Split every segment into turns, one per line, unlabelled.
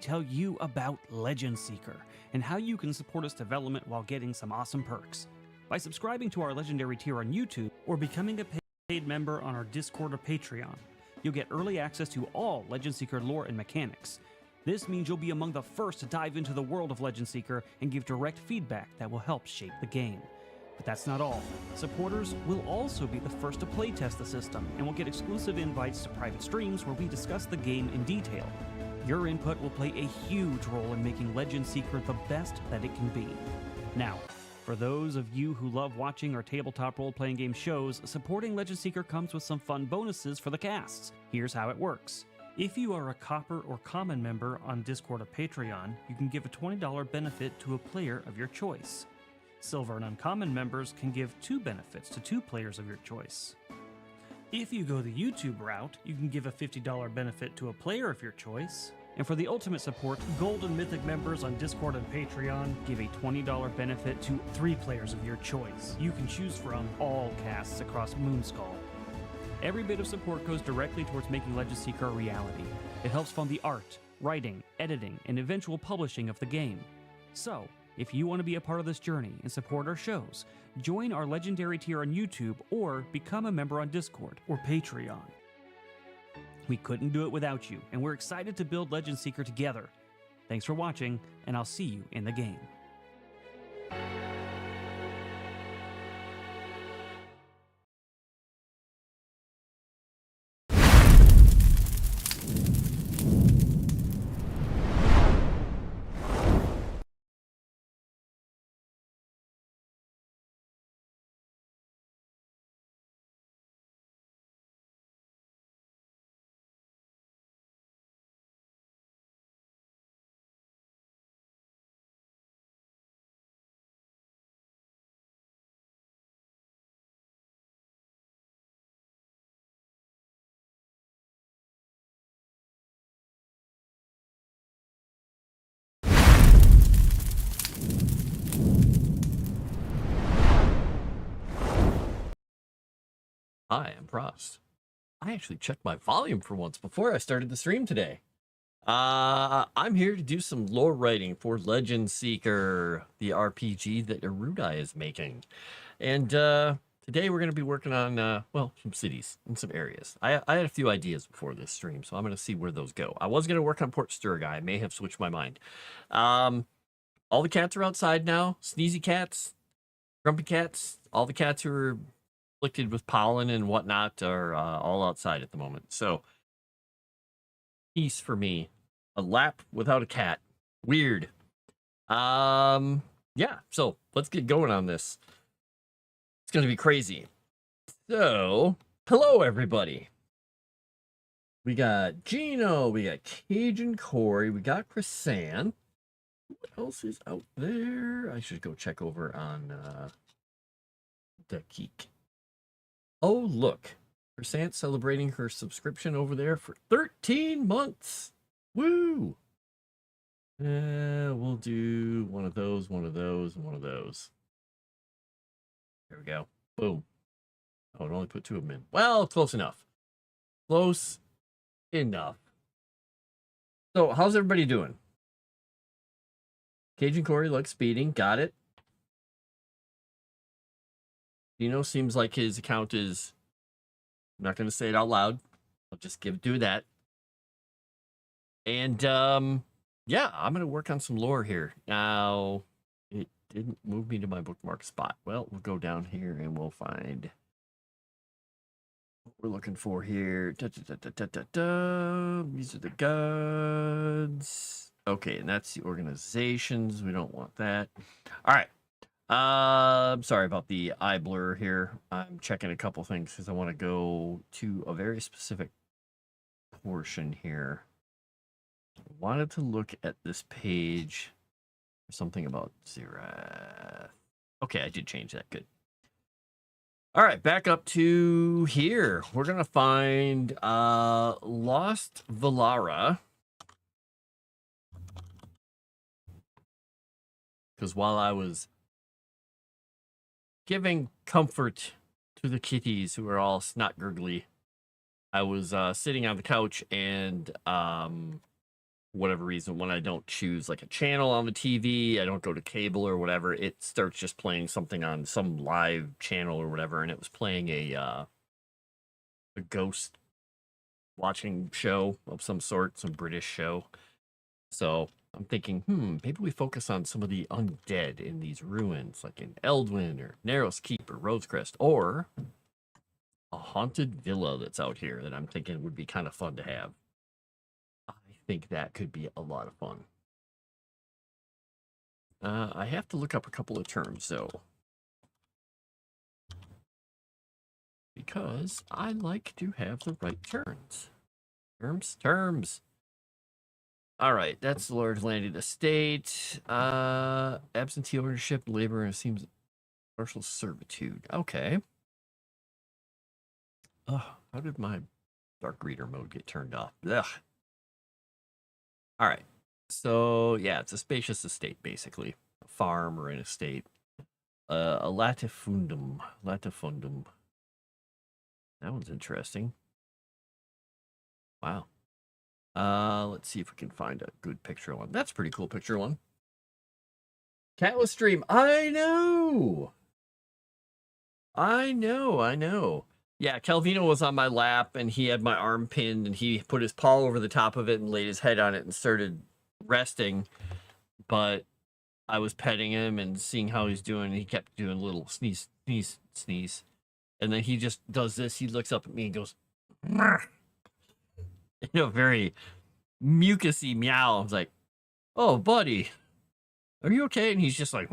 tell you about Legend Seeker and how you can support its development while getting some awesome perks. By subscribing to our Legendary tier on YouTube or becoming a paid member on our Discord or Patreon, you'll get early access to all Legend Seeker lore and mechanics. This means you'll be among the first to dive into the world of Legend Seeker and give direct feedback that will help shape the game. But that's not all. Supporters will also be the first to playtest the system and will get exclusive invites to private streams where we discuss the game in detail. Your input will play a huge role in making Legend Seeker the best that it can be. Now, for those of you who love watching our tabletop role-playing game shows, supporting Legend Seeker comes with some fun bonuses for the casts. Here's how it works. If you are a Copper or Common member on Discord or Patreon, you can give a $20 benefit to a player of your choice. Silver and Uncommon members can give 2 benefits to 2 players of your choice. If you go the YouTube route, you can give a $50 benefit to a player of your choice. And for the ultimate support, Gold and Mythic members on Discord and Patreon give a $20 benefit to 3 players of your choice. You can choose from all casts across Moonskull. Every bit of support goes directly towards making Legend Seeker a reality. It helps fund the art, writing, editing, and eventual publishing of the game. So, if you want to be a part of this journey and support our shows, join our Legendary tier on YouTube or become a member on Discord or Patreon. We couldn't do it without you, and we're excited to build Legend Seeker together. Thanks for watching, and I'll see you in the game.
Hi, I'm Froste. I actually checked my volume for once before I started the stream today. I'm here to do some lore writing for Legend Seeker, the RPG that Erudai is making. And today we're going to be working on, well, some cities and some areas. I had a few ideas before this stream, so I'm going to see where those go. I was going to work on Port Sturgai. I may have switched my mind. All the cats are outside now. Sneezy cats, grumpy cats, all the cats who are afflicted with pollen and whatnot are all outside at the moment. So, peace for me. A lap without a cat. Weird. Yeah, so let's get going on this. It's going to be crazy. So, hello everybody. We got Gino, we got Cajun Corey, we got Chrysan. What else is out there? I should go check over on the Geek. Oh, look. Chrysan's celebrating her subscription over there for 13 months. Woo! We'll do one of those, one of those, and one of those. There we go. Boom. Oh, it only put 2 of them in. Well, close enough. Close enough. So, how's everybody doing? Cajun Corey likes speeding. Got it. Dino seems like his account is... I'm not going to say it out loud. I'll just do that. And, yeah, I'm going to work on some lore here. Now, it didn't move me to my bookmark spot. Well, we'll go down here and we'll find what we're looking for here. These are the gods. Okay, and that's the organizations. We don't want that. All right. Sorry about the eye blur here. I'm checking a couple things because I want to go to a very specific portion here. I wanted to look at this page for something about Zirath. Okay, I did change that. Good. All right, back up to here. We're going to find Lost Valara. Because while I was giving comfort to the kitties who are all snot gurgly, I was sitting on the couch and whatever reason, when I don't choose like a channel on the TV, I don't go to cable or whatever, it starts just playing something on some live channel or whatever, and it was playing a ghost watching show of some sort, some British show. So I'm thinking, maybe we focus on some of the undead in these ruins, like in Eldwin or Narrows Keep or Rosecrest, or a haunted villa that's out here that I'm thinking would be kind of fun to have. I think that could be a lot of fun. I have to look up a couple of terms, though, because I like to have the right terms. Terms. All right, that's the large landed estate. Absentee ownership, labor, and it seems partial servitude. Okay. Ugh, how did my dark reader mode get turned off? Ugh. All right. So, yeah, it's a spacious estate, basically. A farm or an estate. A latifundum. Latifundum. That one's interesting. Wow. Let's see if we can find a good picture one. That's a pretty cool picture one. Catless Stream. I know. Yeah, Calvino was on my lap, and he had my arm pinned, and he put his paw over the top of it and laid his head on it and started resting. But I was petting him and seeing how he's doing, and he kept doing a little sneeze, sneeze, sneeze. And then he just does this. He looks up at me and goes, very mucusy meow. I was like, oh, buddy, are you okay? And he's just like,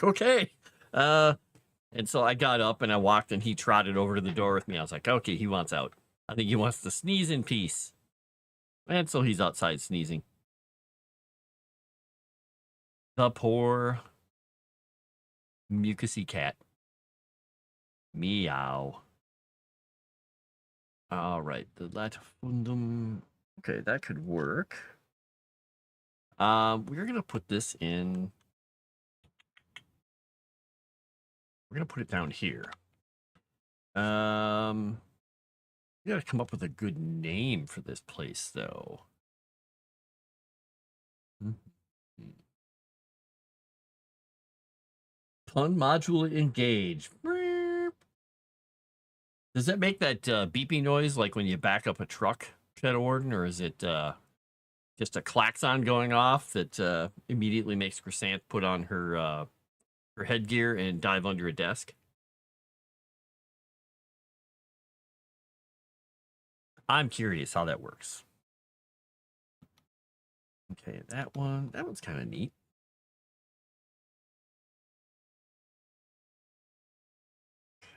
okay. And so I got up and I walked, and he trotted over to the door with me. I was like, okay, he wants out. I think he wants to sneeze in peace. And so he's outside sneezing. The poor mucusy cat. Meow. All right, the latifundum. Okay, that could work. We're gonna put this in. We're gonna put it down here. We gotta come up with a good name for this place, though. Pun module engage. Does that make that beeping noise like when you back up a truck, Shadow Warden, or is it just a klaxon going off that immediately makes Chrysant put on her headgear and dive under a desk? I'm curious how that works. Okay, that one's kind of neat.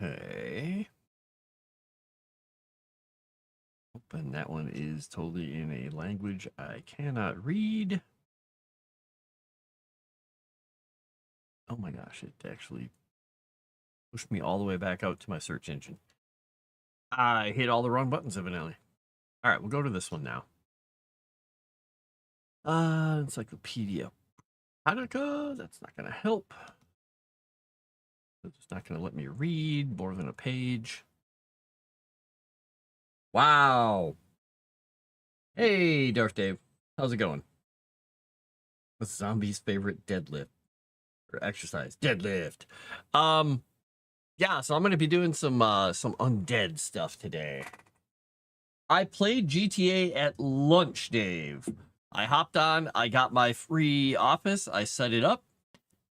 Okay. Open. That one is totally in a language I cannot read. Oh my gosh, it actually pushed me all the way back out to my search engine. I hit all the wrong buttons, evidently. All right, we'll go to this one now. Encyclopedia Britannica. That's not going to help. It's not going to let me read more than a page. Wow. Hey, Darth Dave. How's it going? What's Zombie's favorite deadlift? Or exercise? Deadlift. Yeah, so I'm going to be doing some undead stuff today. I played GTA at lunch, Dave. I hopped on, I got my free office, I set it up,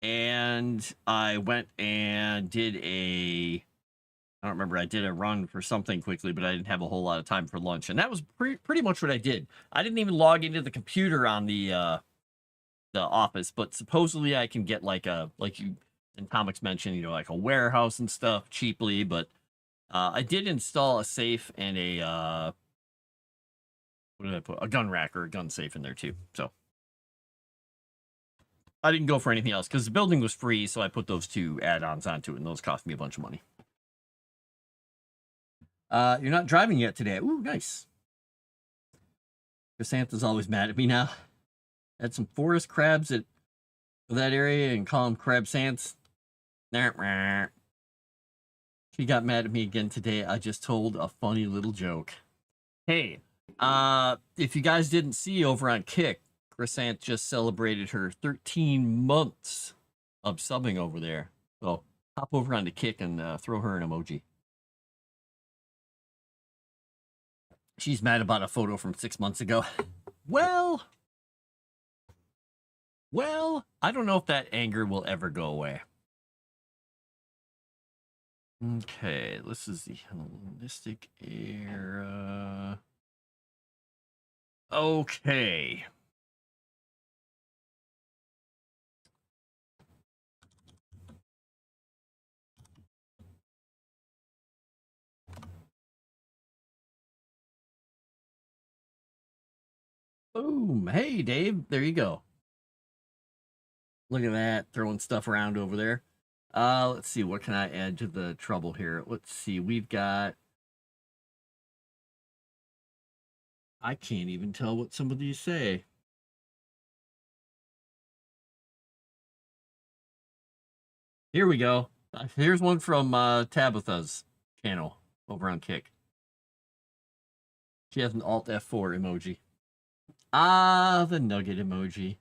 and I went and did I don't remember, I did a run for something quickly, but I didn't have a whole lot of time for lunch, and that was pretty much what I did. I didn't even log into the computer on the office, but supposedly I can get like you and Comics mentioned, like a warehouse and stuff cheaply, but I did install a safe and a what did I put? A gun rack or a gun safe in there too. So I didn't go for anything else because the building was free, so I put those two add-ons onto it, and those cost me a bunch of money. You're not driving yet today. Ooh, nice. Santa's always mad at me now. Had some forest crabs at that area and call them crab Sants. She got mad at me again today. I just told a funny little joke. Hey, If you guys didn't see over on Kick, Chrysant just celebrated her 13 months of subbing over there. So hop over onto Kick and throw her an emoji. She's mad about a photo from 6 months ago. Well, I don't know if that anger will ever go away. Okay, this is the Hellenistic era. Okay. Boom. Hey, Dave. There you go. Look at that. Throwing stuff around over there. Let's see. What can I add to the trouble here? Let's see. We've got... I can't even tell what some of these say. Here we go. Here's one from Tabitha's channel over on Kick. She has an Alt F4 emoji. Ah, the nugget emoji.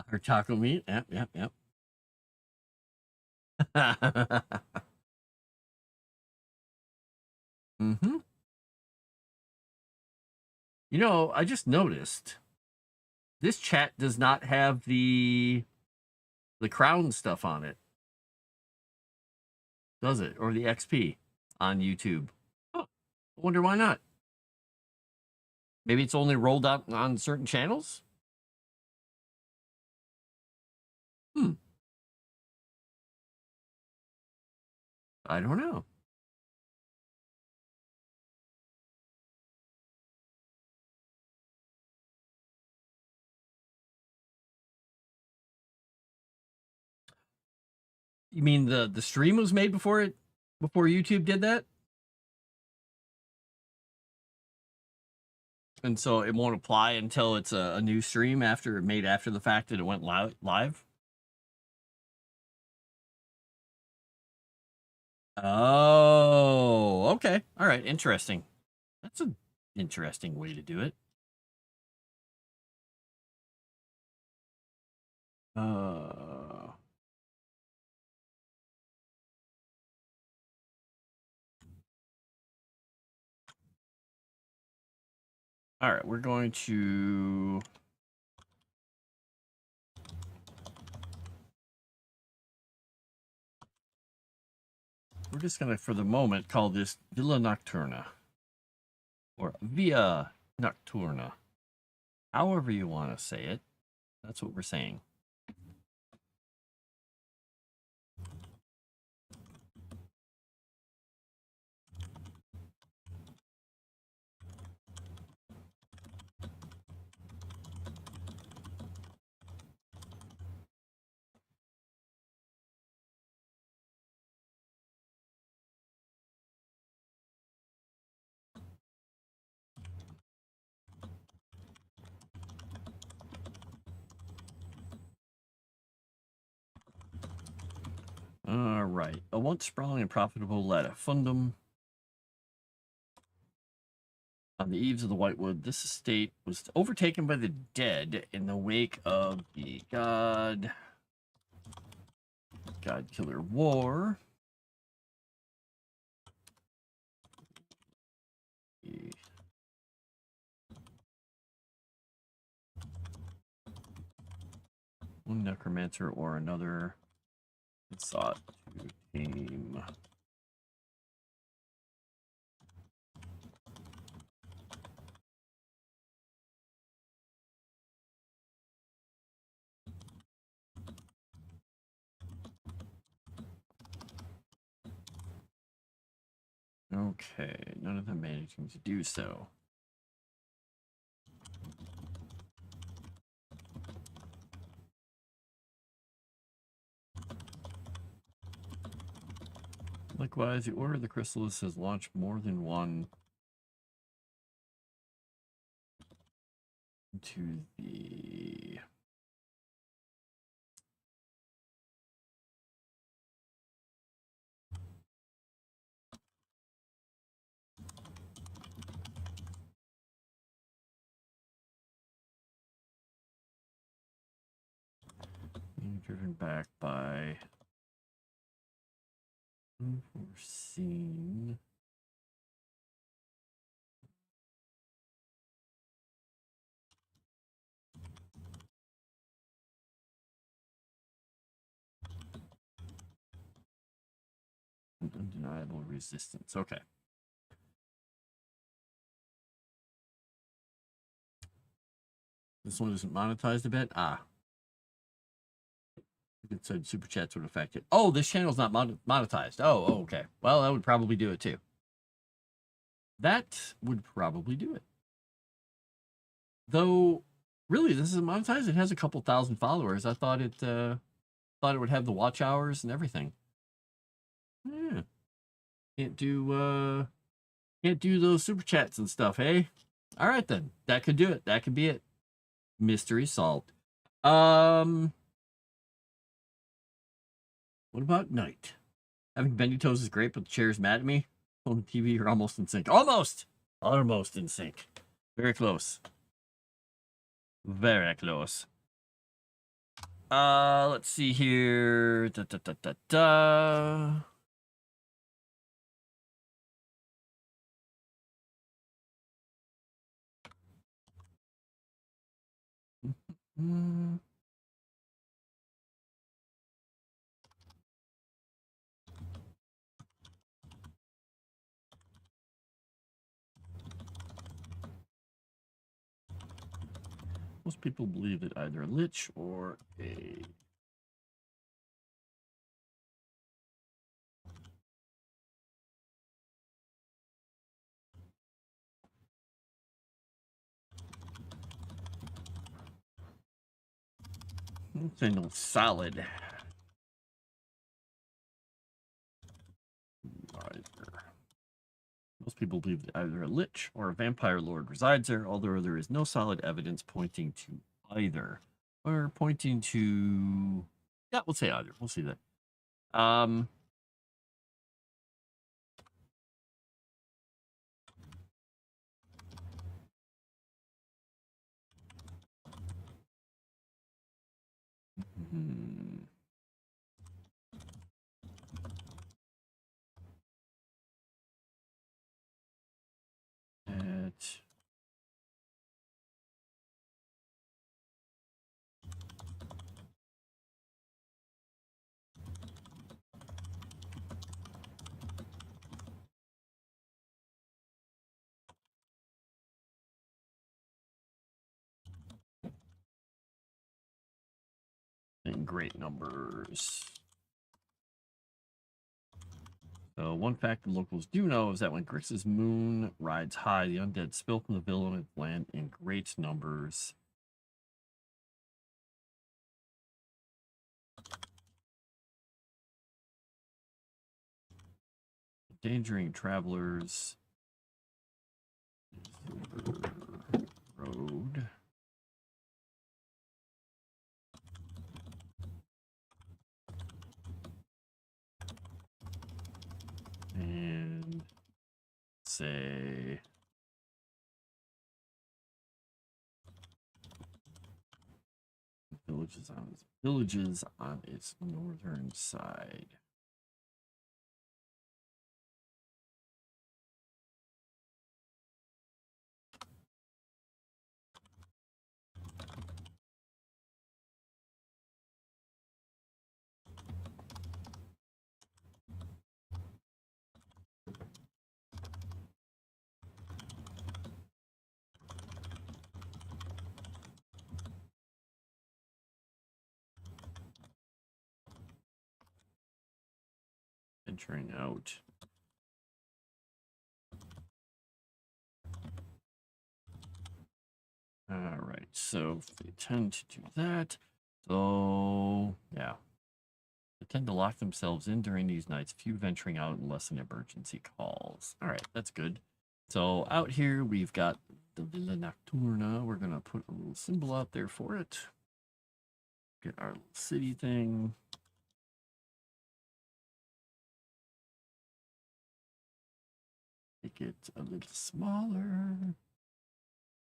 Her taco meat. Yep. Mm-hmm. You know, I just noticed this chat does not have the crown stuff on it. Does it? Or the XP on YouTube? Oh, I wonder why not. Maybe it's only rolled out on certain channels? I don't know. You mean the stream was made before YouTube did that? And so it won't apply until it's a new stream made after the fact that it went live? Oh, okay. All right, interesting. That's an interesting way to do it. All right, we're going to... We're just going to, for the moment, call this Villa Nocturna. Or Via Nocturna. However you want to say it. That's what we're saying. All right. A once sprawling and profitable latifundum. On the eaves of the Whitewood, this estate was overtaken by the dead in the wake of the God Killer War. One necromancer or another sought to tame. Okay, none of them managing to do so. Likewise, the Order of the Chrysalis has launched more than one to the... Driven back by unforeseen. Undeniable resistance. Okay. This one isn't monetized a bit. Ah. It said super chats would affect it. Oh, this channel's not monetized. Oh, okay. Well, that would probably do it too. That would probably do it. Though, really, this isn't monetized. It has a couple thousand followers. I thought it would have the watch hours and everything. Yeah. Can't do those super chats and stuff, hey? All right then. That could do it. That could be it. Mystery solved. What about night? Having bendy toes is great, but the chair is mad at me. Phone and TV are almost in sync. Almost in sync. Very close. Very close. Let's see here. Da, da, da, da, da. Mm. Most people believe that either a lich or a single solid. Most people believe that either a lich or a vampire lord resides there, although there is no solid evidence pointing to either. Or pointing to... Yeah, we'll say either. We'll see that. Hmm. At... in great numbers. So one fact the locals do know is that when Grix's moon rides high, the undead spill from the villa and land in great numbers. Endangering travelers. Road. And say villages on its northern side. Venturing out. All right, so they tend to do that. So, yeah. They tend to lock themselves in during these nights, few venturing out unless an emergency calls. All right, that's good. So out here, we've got the Villa Nocturna. We're going to put a little symbol out there for it. Get our little city thing. Make it a little smaller.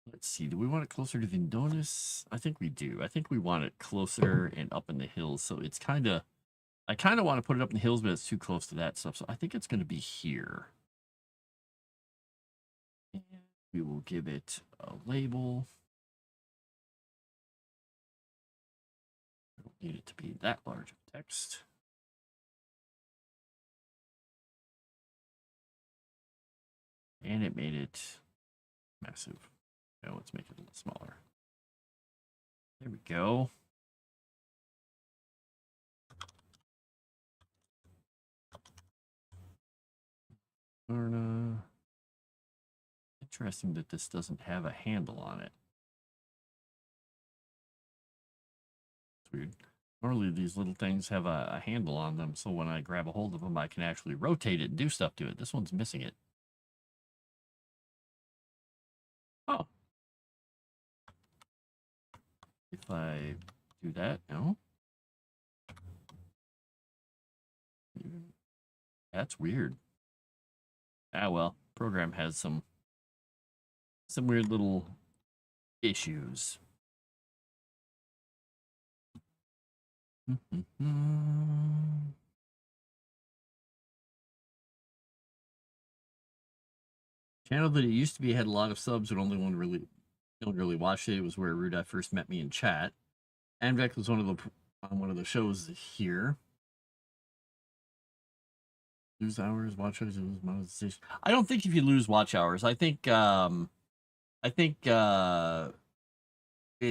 Let's see. Do we want it closer to Vindonis? I think we do. I think we want it closer and up in the hills. So it's kind of, I kind of want to put it up in the hills, but it's too close to that stuff. So I think it's going to be here. And we will give it a label. I don't need it to be that large of text. And it made it massive. Now let's make it a little smaller. There we go. Interesting that this doesn't have a handle on it. It's weird. Normally these little things have a handle on them, so when I grab a hold of them, I can actually rotate it and do stuff to it. This one's missing it. Oh. If I do that, no. That's weird. Ah, well, program has some weird little issues. Channel that it used to be had a lot of subs, but only one really watched it. It was where Ruda first met me in chat. Anvek was on one of the shows here. Lose hours, watch hours, lose monetization. I don't think if you lose watch hours, I think it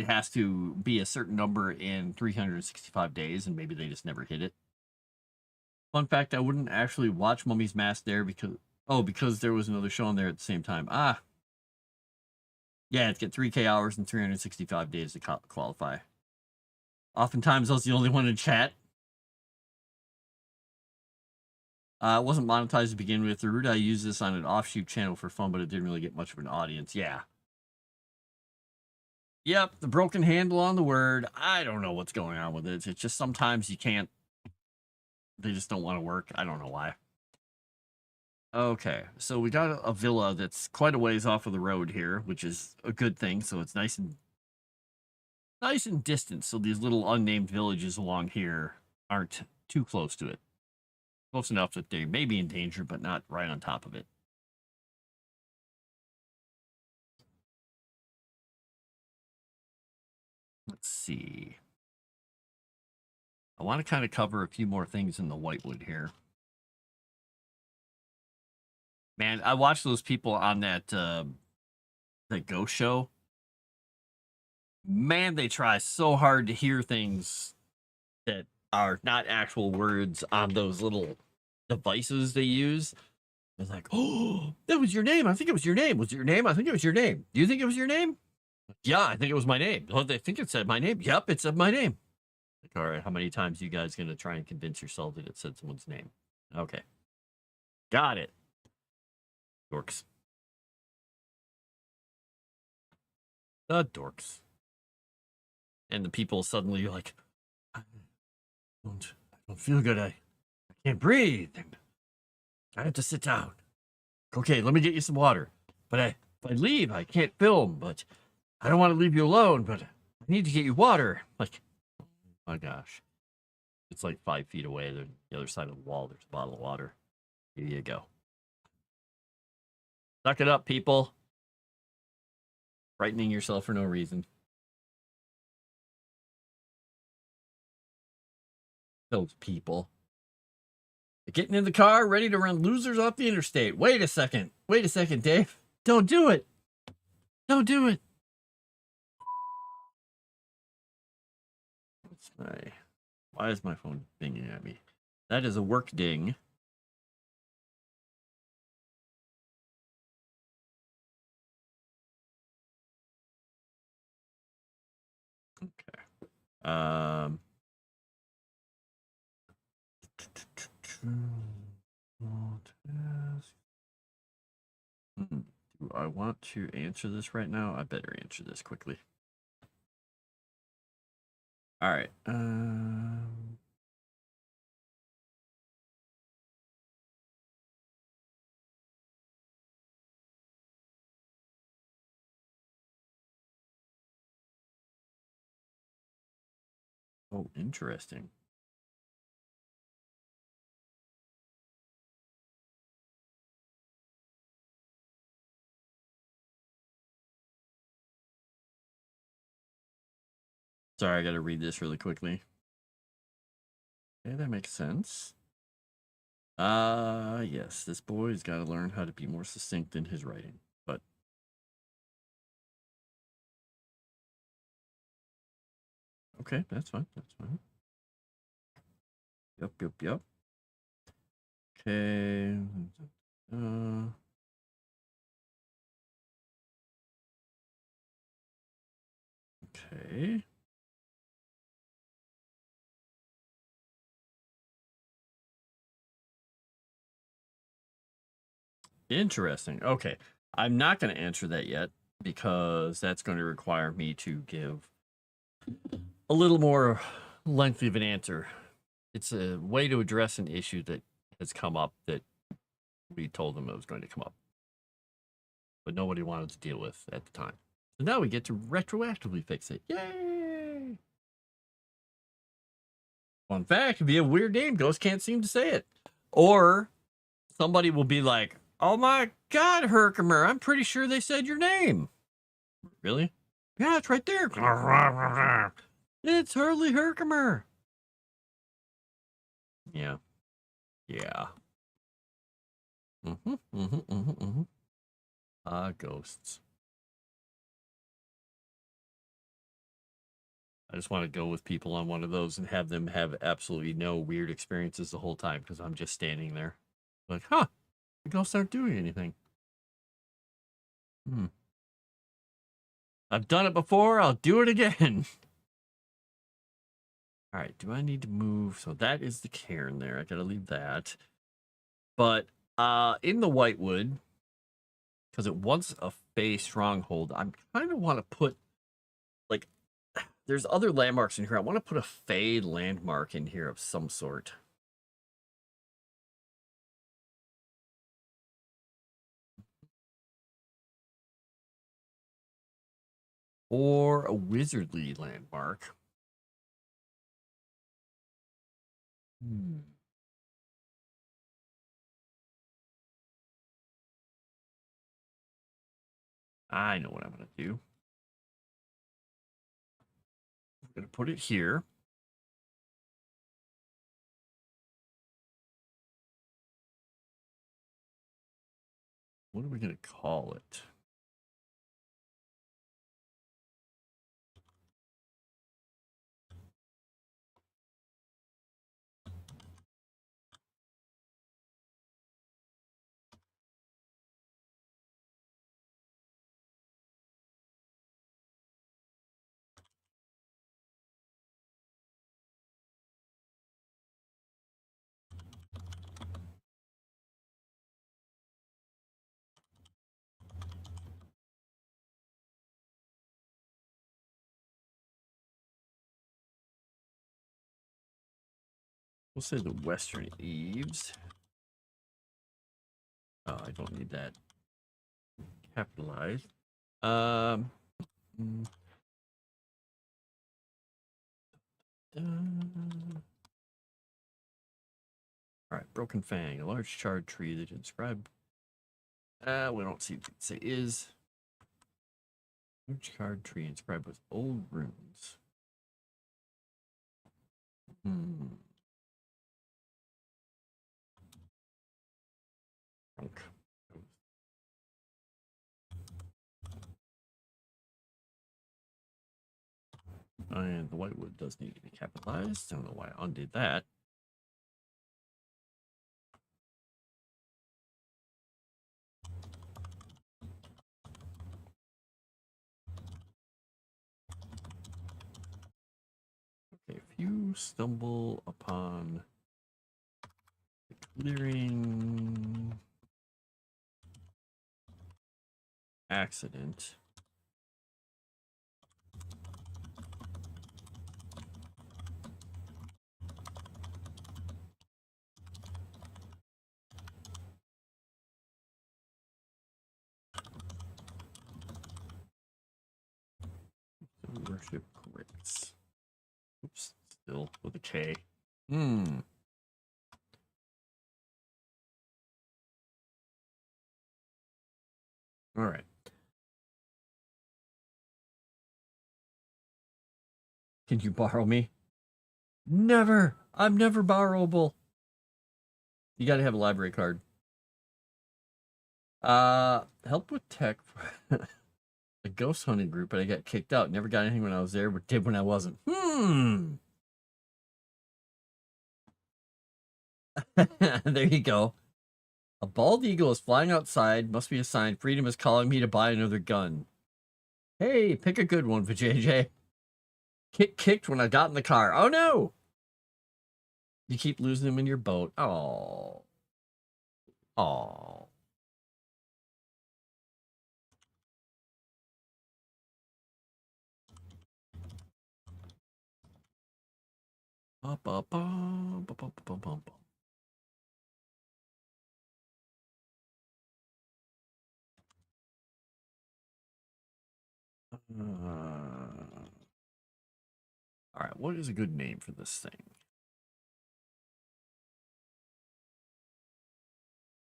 has to be a certain number in 365 days, and maybe they just never hit it. Fun fact: I wouldn't actually watch Mummy's Mask there because there was another show on there at the same time. Ah, yeah, it's get 3K hours and 365 days to qualify. Oftentimes, I was the only one in chat. It wasn't monetized to begin with. Ruda used this on an offshoot channel for fun, but it didn't really get much of an audience. Yeah. Yep, the broken handle on the word. I don't know what's going on with it. It's just sometimes you can't. They just don't want to work. I don't know why. Okay, so we got a villa that's quite a ways off of the road here, which is a good thing. So it's nice and distant. So these little unnamed villages along here aren't too close to it. Close enough that they may be in danger, but not right on top of it. Let's see. I want to kind of cover a few more things in the Whitewood here. Man, I watched those people on that ghost show. Man, they try so hard to hear things that are not actual words on those little devices they use. It's like, oh, that was your name. I think it was your name. Was it your name? I think it was your name. Do you think it was your name? Yeah, I think it was my name. Oh, they think it said my name. Yep, it said my name. Like, all right, how many times are you guys gonna try and convince yourself that it said someone's name? Okay. Got it. Dorks. The dorks. And the people suddenly like, I don't feel good. I can't breathe. I have to sit down. Okay, let me get you some water. But if I leave, I can't film. But I don't want to leave you alone. But I need to get you water. Like, oh my gosh. It's like 5 feet away. There's the other side of the wall. There's a bottle of water. Here you go. Suck it up, people. Frightening yourself for no reason. Those people. Getting in the car, ready to run losers off the interstate. Wait a second. Wait a second, Dave. Don't do it. Don't do it. Why is my phone dinging at me? That is a work ding. Okay. Do I want to answer this right now? I better answer this quickly. All right. Oh, interesting. Sorry, I got to read this really quickly. Okay, that makes sense. Yes, this boy's got to learn how to be more succinct in his writing. But okay, that's fine. That's fine. Yep. Okay. Okay. Interesting. Okay. I'm not going to answer that yet because that's going to require me to give a little more lengthy of an answer. It's a way to address an issue that has come up that we told them it was going to come up, but nobody wanted to deal with at the time. So now we get to retroactively fix it. Yay! Fun fact, if you have a weird name, Ghost can't seem to say it. Or somebody will be like, oh my God, Herkimer, I'm pretty sure they said your name. Really? Yeah, it's right there. It's Hurley Herkimer. Yeah. Yeah. Ghosts. I just want to go with people on one of those and have them have absolutely no weird experiences the whole time because I'm just standing there. Like, huh, the ghosts aren't doing anything. I've done it before, I'll do it again. All right, do I need to move? So that is the cairn there. I gotta leave that. But in the Whitewood, because it wants a Fey stronghold, I kind of want to put, like, there's other landmarks in here. I want to put a Fey landmark in here of some sort. Or a wizardly landmark. I know what I'm going to do. I'm going to put it here. What are we going to call it? We'll say the Western Eaves. Oh, I don't need that capitalized. Mm, all right, Broken Fang, a large charred tree that inscribed. We don't see what it say is. Large charred tree inscribed with old runes. Trunk. And the Whitewood does need to be capitalized. I don't know why I undid that. Okay, if you stumble upon the clearing accident, worship grace. Oops, Still with a K. Hmm. All right. Can you borrow me? Never. I'm never borrowable. You got to have a library card. Help with tech. A ghost hunting group, but I got kicked out. Never got anything when I was there, but did when I wasn't. There you go. A bald eagle is flying outside. Must be a sign. Freedom is calling me to buy another gun. Hey, pick a good one for JJ. Kicked when I got in the car. Oh no! You keep losing them in your boat. Oh. Oh. All right, what is a good name for this thing?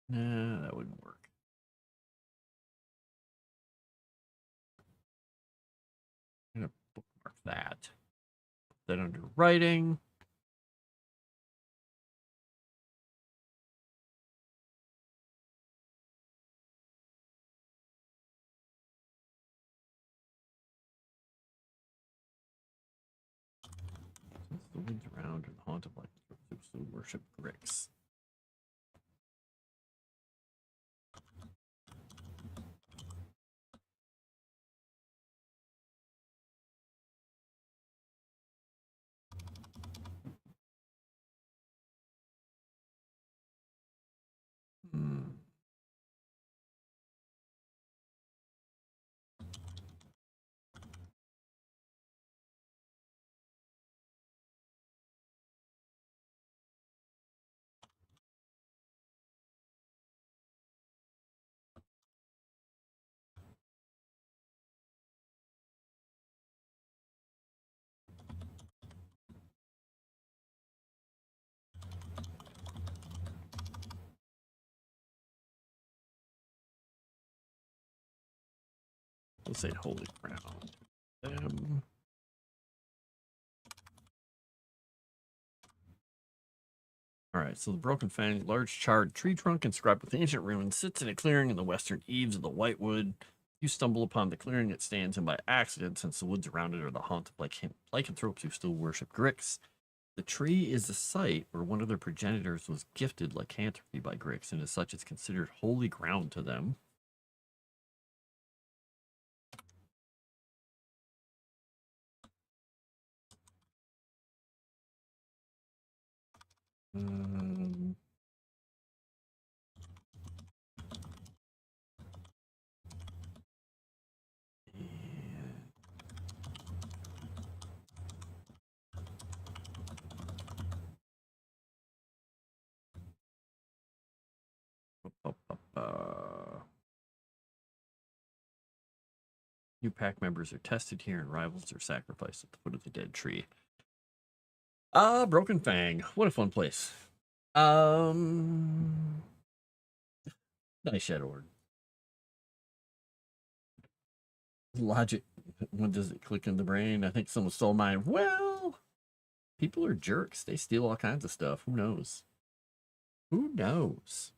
Nah, that wouldn't work. I'm gonna bookmark that. Put that under writing. Since the winds around and the haunt of like so worship Grix. Hmm. Let's say holy ground. All right, so the Broken Fang, large charred tree trunk inscribed with ancient runes, sits in a clearing in the western eaves of the Whitewood. You stumble upon the clearing it stands in by accident, since the woods around it are the haunt of lycanthropes who still worship Grix. The tree is the site where one of their progenitors was gifted lycanthropy by Grix, and as such, it's considered holy ground to them. Um, New pack members are tested here, and rivals are sacrificed at the foot of the dead tree. Broken Fang. What a fun place. Nice Shadow Word. Logic. When does it click in the brain? I think someone stole mine. Well, people are jerks. They steal all kinds of stuff. Who knows? Who knows?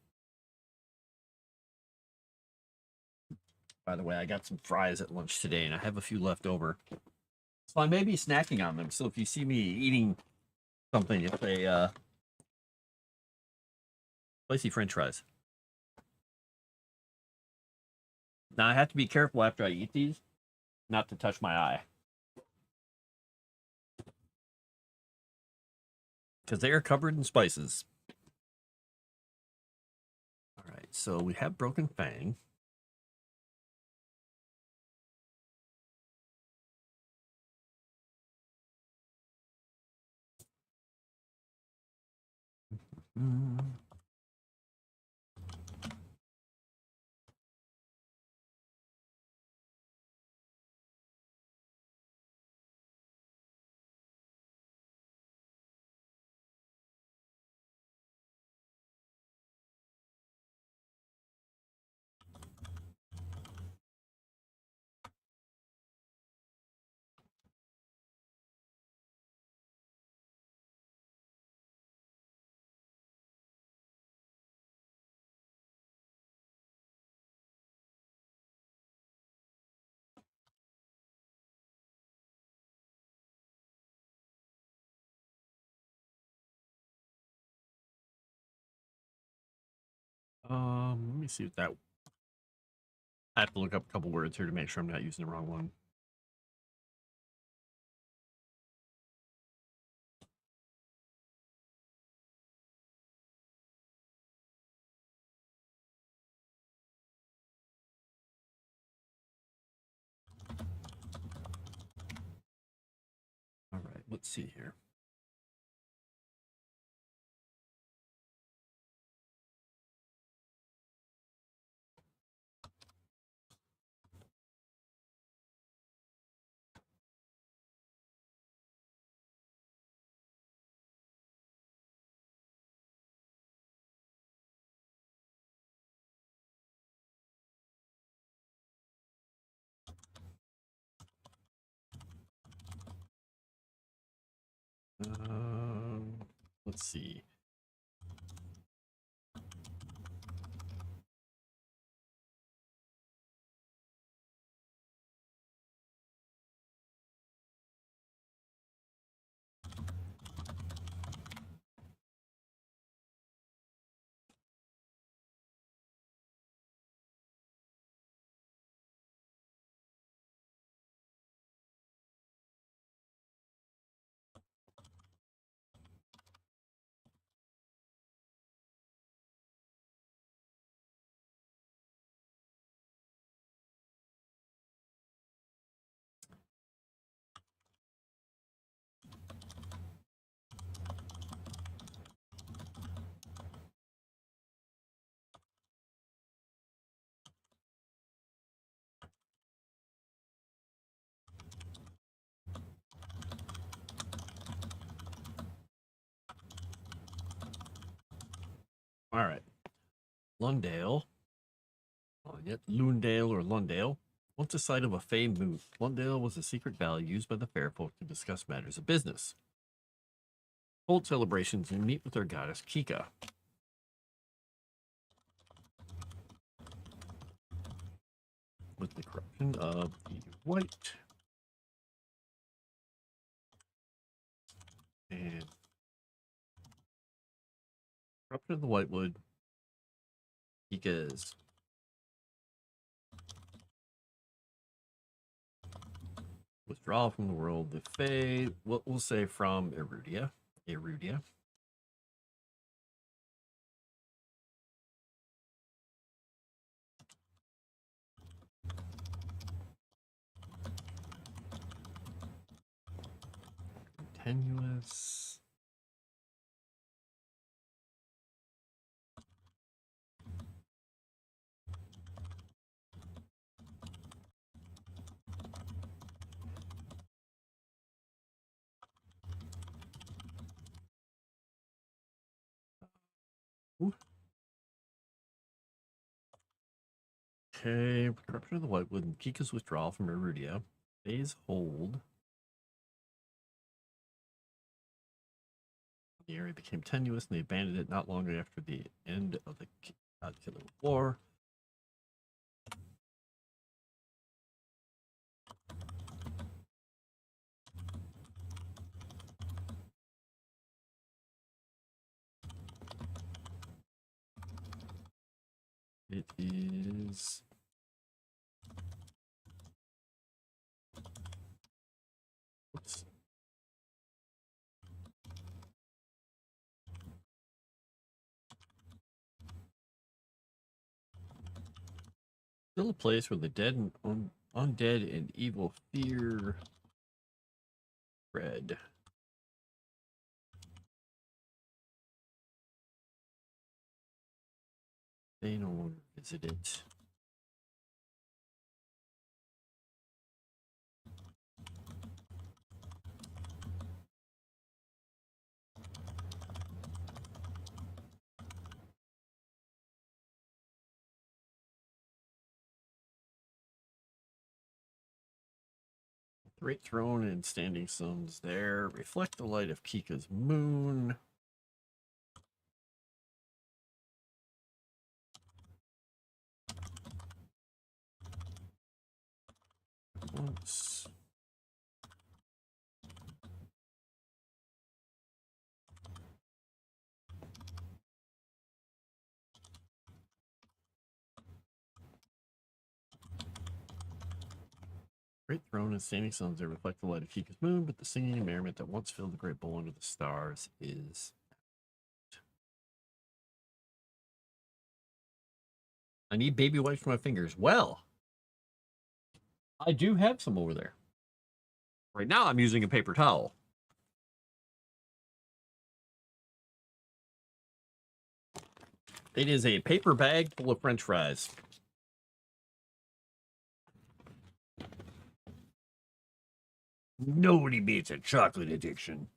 By the way, I got some fries at lunch today, and I have a few left over. So I may be snacking on them. So if you see me eating something, it's a spicy French fries. Now I have to be careful after I eat these, not to touch my eye, because they are covered in spices. All right, so we have Broken Fang. Let me see if that. I have to look up a couple words here to make sure I'm not using the wrong one. All right, let's see here. Let's see. All right. Lundale. Yet Lundale or Lundale. Once a site of a famed moot, Lundale was a secret valley used by the fair folk to discuss matters of business, hold celebrations, and meet with their goddess Kika. With the corruption of the white and corruption of the whitewood, Kika's withdrawal from the world, the Fae, what we'll say from Erudia. Continuous. Ooh. Okay, corruption of the whitewood and Kika's withdrawal from Erudia. Fae's hold. The area became tenuous and they abandoned it not long after the end of the God-Killer War. It is oops. Still a place where the dead and undead and evil fear spread. They no longer visit it. The great throne and standing stones there reflect the light of Kika's moon. Once. Great throne and standing stones that reflect the light of Kika's moon, but the singing and merriment that once filled the great bowl under the stars is. I need baby wipes for my fingers. Well, I do have some over there. Right now, I'm using a paper towel. It is a paper bag full of French fries. Nobody beats a chocolate addiction.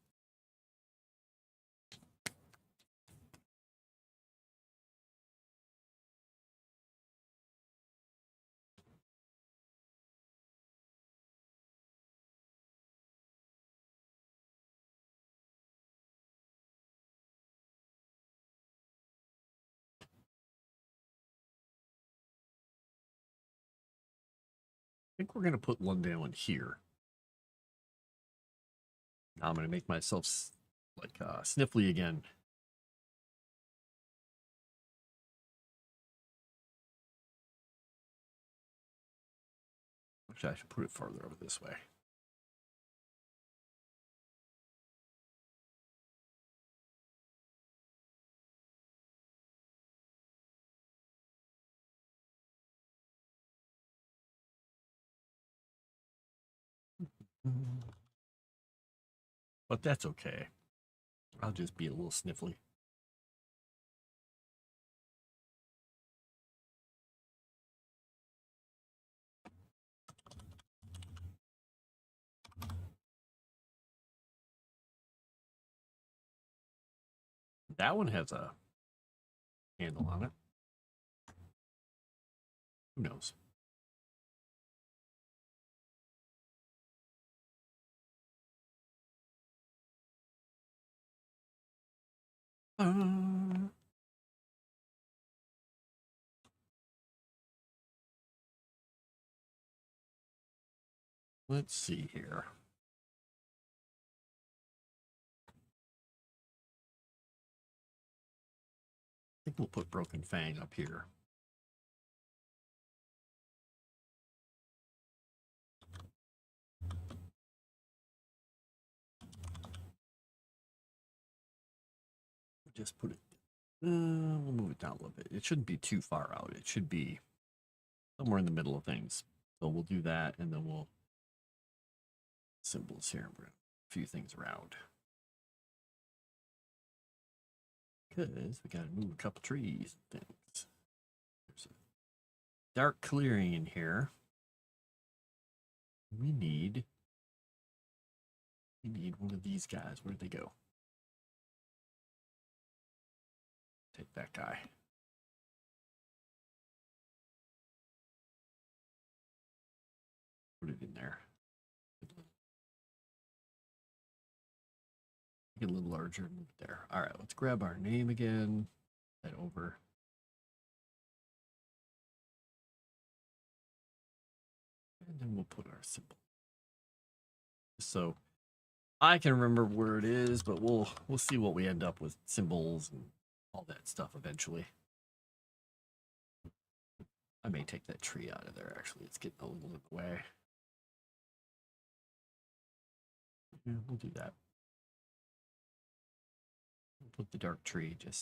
I think we're going to put one down here. Now I'm going to make myself like sniffly again. Actually, I should put it farther over this way. But that's okay. I'll just be a little sniffly. That one has a handle on it. Who knows? Let's see here. I think we'll put Broken Fang up here. Just put it. We'll move it down a little bit. It shouldn't be too far out. It should be somewhere in the middle of things. So we'll do that, and then we'll symbols here. We're gonna a few things around because we got to move a couple trees and things. There's a dark clearing in here. We need one of these guys. Where'd they go? Take that guy. Put it in there. Get a little larger. Move it there. All right, let's grab our name again. Head over. And then we'll put our symbol. So I can remember where it is, but we'll see what we end up with symbols and all that stuff eventually. I may take that tree out of there, actually. It's getting a little in the way. Yeah, we'll do that. We'll put the dark tree we'll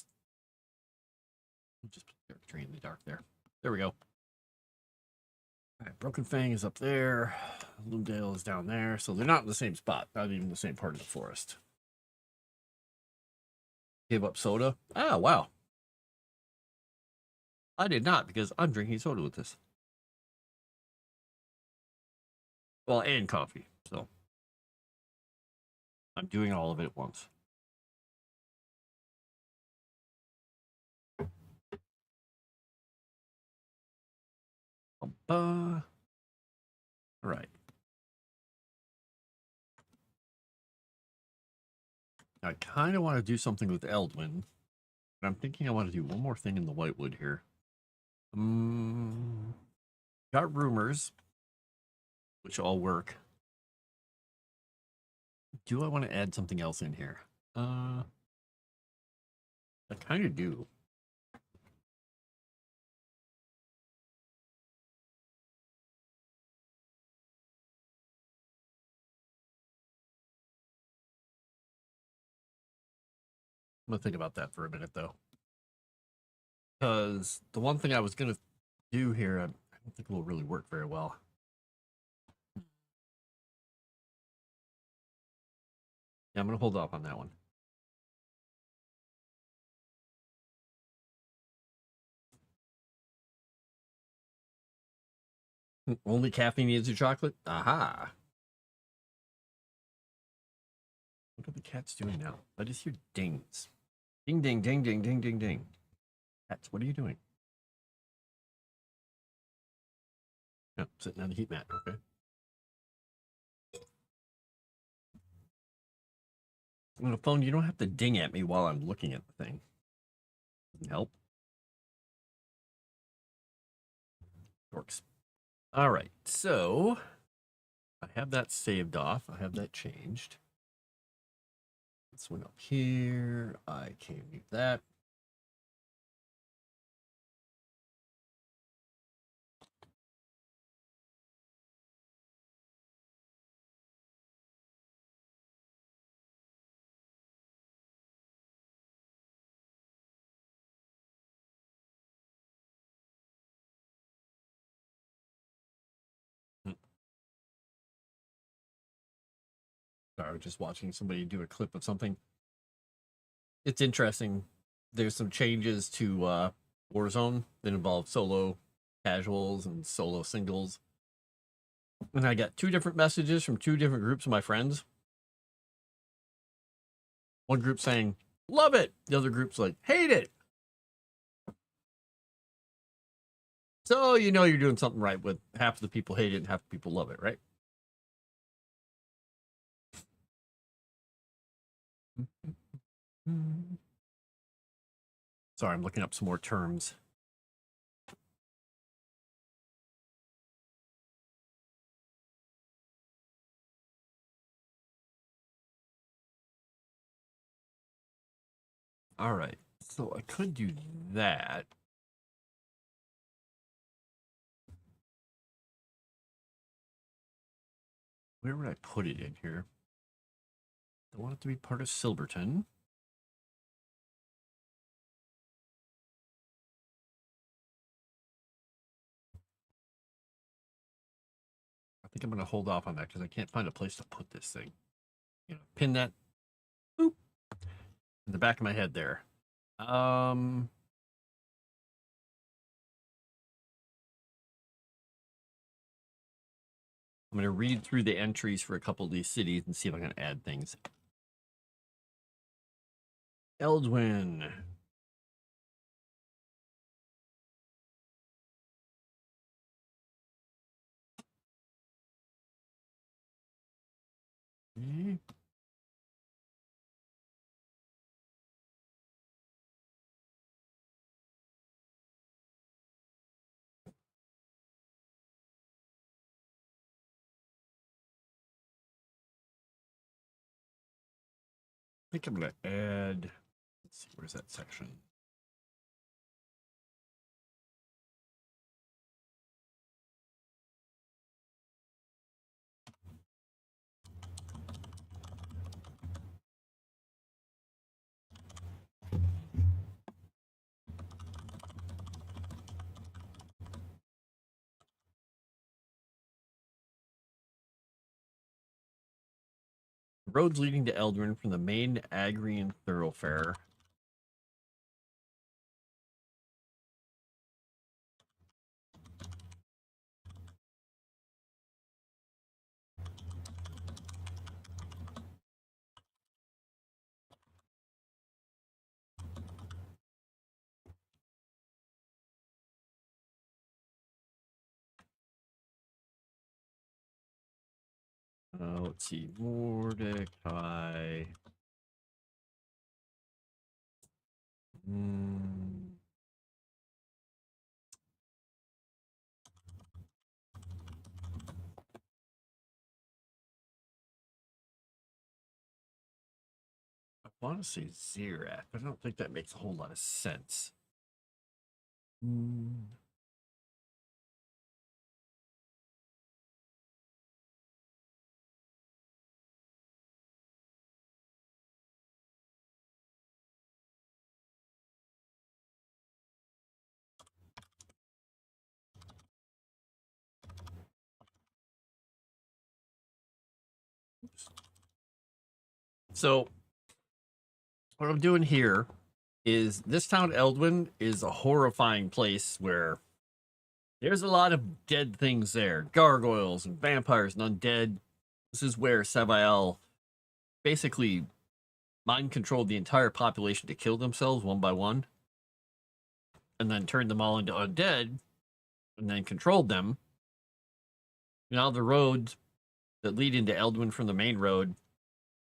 just put the dark tree in the dark there. There we go. All right, Broken Fang is up there. Loomdale is down there. So they're not in the same spot, not even the same part of the forest. Give up soda? Ah, wow. I did not, because I'm drinking soda with this. Well, and coffee, so I'm doing all of it at once. All right. I kind of want to do something with Eldwin, but I'm thinking I want to do one more thing in the Whitewood here. Got rumors, which all work. Do I want to add something else in here? I kind of do. I'm gonna think about that for a minute though, because the one thing I was gonna do here, I don't think will really work very well. Yeah, I'm gonna hold off on that one. Only caffeine needs your chocolate? Aha. What are the cats doing now? I just hear dings. Ding, ding, ding, ding, ding, ding, ding. Cats, what are you doing? No, sitting on the heat mat. Okay. On a phone, you don't have to ding at me while I'm looking at the thing. Doesn't help. Works. All right, so I have that saved off. I have that changed. This one up here. I can leave that. Sorry, I was just watching somebody do a clip of something. It's interesting. There's some changes to Warzone that involve solo casuals and solo singles. And I got two different messages from two different groups of my friends. One group saying, love it. The other group's like, hate it. So you know you're doing something right with half of the people hate it and half the people love it, right? Sorry, I'm looking up some more terms. All right, so I could do that. Where would I put it in here? I want it to be part of Silverton. I think I'm going to hold off on that because I can't find a place to put this thing. You know, pin that, boop, in the back of my head there. I'm going to read through the entries for a couple of these cities and see if I can add things. Eldwin. Okay. I think I'm going to add, let's see, where's that section? Roads leading to Eldrin from the main Agrian thoroughfare. Let's see, Mordecai. I want to say Xerath, but I don't think that makes a whole lot of sense. So what I'm doing here is this town, Eldwin, is a horrifying place where there's a lot of dead things there. Gargoyles and vampires and undead. This is where Savael basically mind controlled the entire population to kill themselves one by one, and then turned them all into undead, and then controlled them. Now the roads that lead into Eldwin from the main road,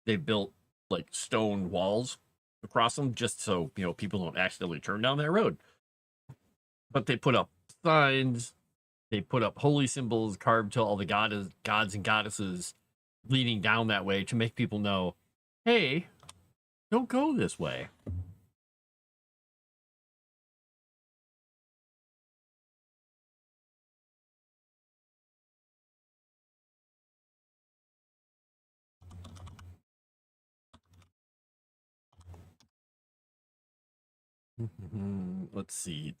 they built like stone walls across them just so people don't accidentally turn down that road. But they put up signs, they put up holy symbols carved to all the gods and goddesses leading down that way to make people know, hey, don't go this way. Let's see.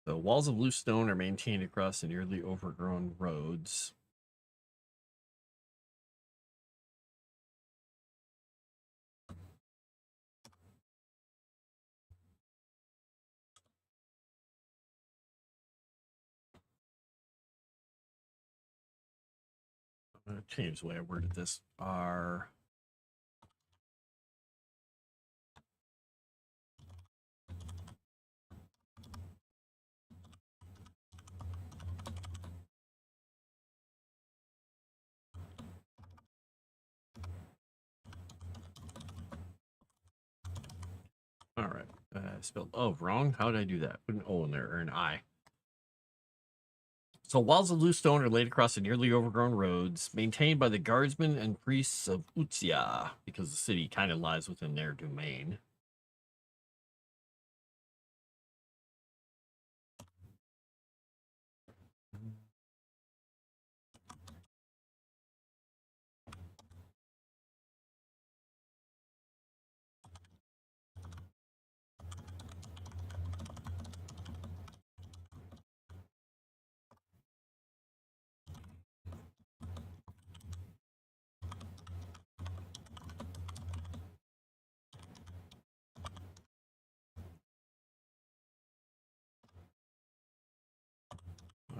The walls of loose stone are maintained across the nearly overgrown roads. I'm going to change the way I worded this. Are all right. Spelled wrong. How did I do that? Put an O in there or an I. So walls of loose stone are laid across the nearly overgrown roads, maintained by the guardsmen and priests of Utsya, because the city kind of lies within their domain.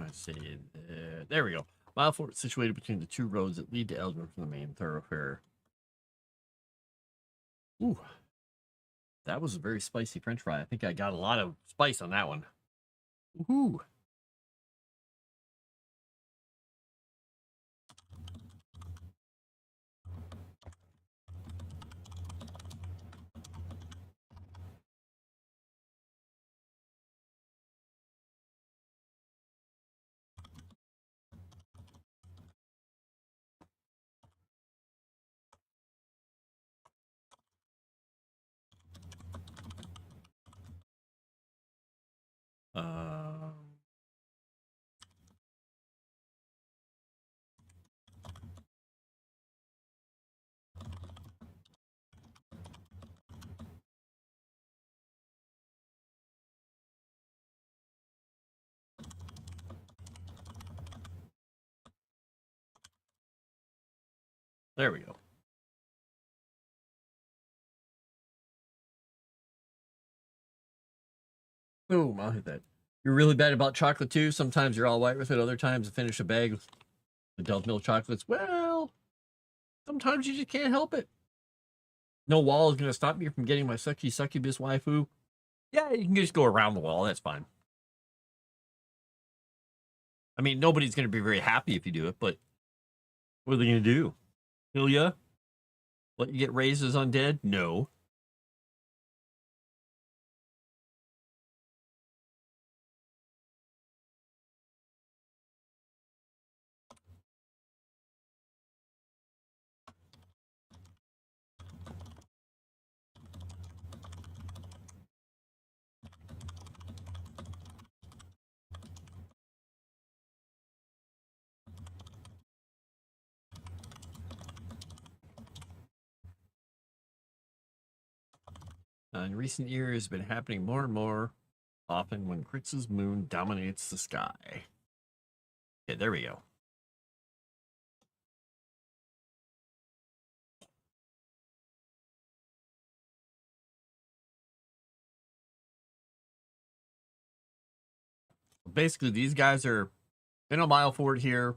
I say there we go. Mile fort situated between the two roads that lead to Eldrin from the main thoroughfare. Ooh, that was a very spicy French fry. I think I got a lot of spice on that one. Woohoo! Um, there we go. Boom, I'll hit that. You're really bad about chocolate too. Sometimes you're all white with it. Other times you finish a bag of adult milk chocolates. Well, sometimes you just can't help it. No wall is going to stop me from getting my succubus waifu. Yeah, you can just go around the wall. That's fine. I mean, nobody's going to be very happy if you do it, but what are they going to do? Kill ya? Let you get raised as undead? No. In recent years, been happening more and more often when Kritz's moon dominates the sky. Okay, there we go. Basically, these guys are in a mile forward here,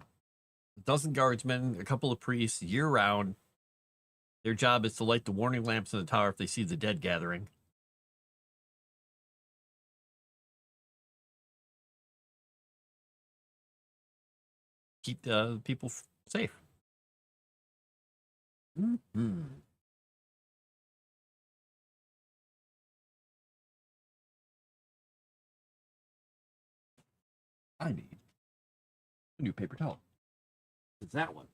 a dozen guardsmen, a couple of priests year round. Their job is to light the warning lamps in the tower if they see the dead gathering. Keep the people safe. Mm-hmm. I need a new paper towel. It's that one.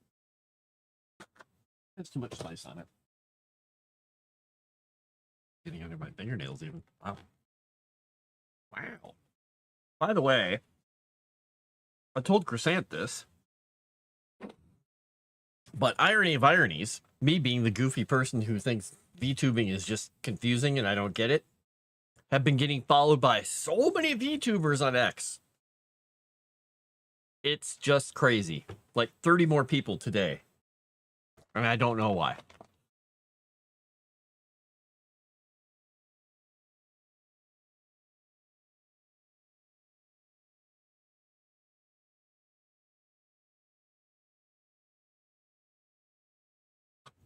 There's too much slice on it. Getting under my fingernails even. Wow. Wow. By the way, I told Crescent this, but irony of ironies, me being the goofy person who thinks VTubing is just confusing and I don't get it, have been getting followed by so many VTubers on X. It's just crazy. Like 30 more people today. And I don't know why.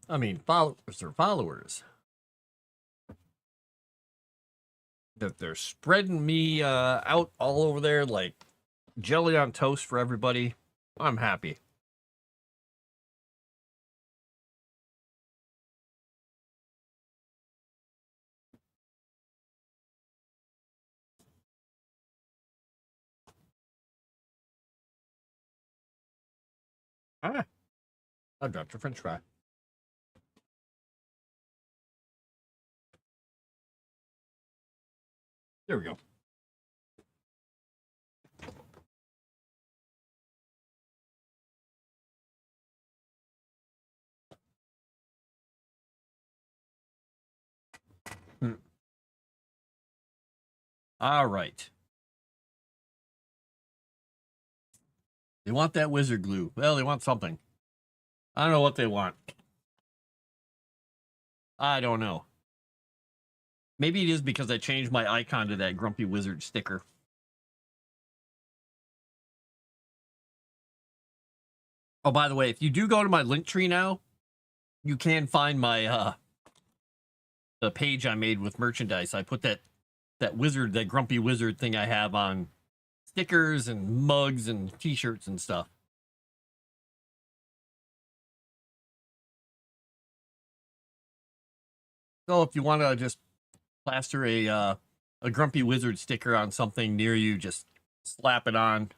I mean, followers are followers. That they're spreading me out all over there like jelly on toast for everybody. I'm happy. Ah, I dropped a french fry. There we go. All right. They want that wizard glue. Well, they want something. I don't know what they want. I don't know. Maybe it is because I changed my icon to that grumpy wizard sticker. Oh, by the way, if you do go to my link tree now, you can find my the page I made with merchandise. I put that wizard, that grumpy wizard thing I have on stickers and mugs and t-shirts and stuff. So if you want to just plaster a grumpy wizard sticker on something near you, just slap it on.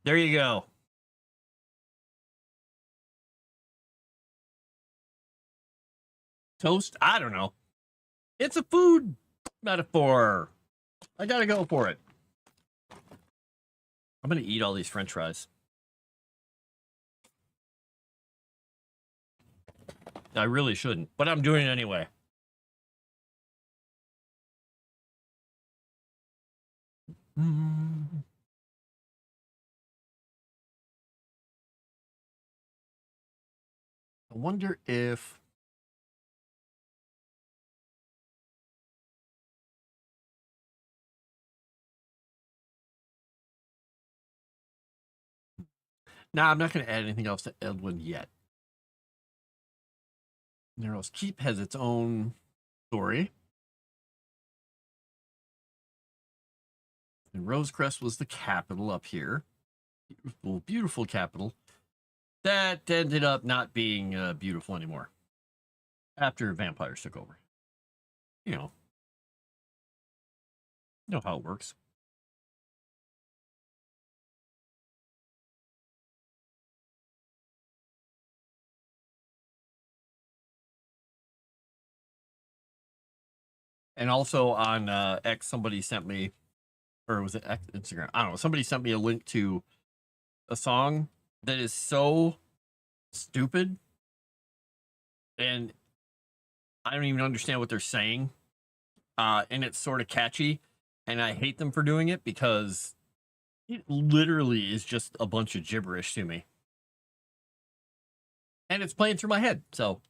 There you go. Toast? I don't know. It's a food metaphor. I gotta go for it. I'm gonna eat all these french fries. I really shouldn't, but I'm doing it anyway. I wonder if... Nah, I'm not going to add anything else to Edwin yet. Narrow's Keep has its own story. And Rosecrest was the capital up here. Beautiful, beautiful capital. That ended up not being beautiful anymore. After vampires took over. You know how it works. And also on X, somebody sent me, or was it X, Instagram? I don't know. Somebody sent me a link to a song that is so stupid. And I don't even understand what they're saying. And it's sort of catchy. And I hate them for doing it because it literally is just a bunch of gibberish to me. And it's playing through my head. So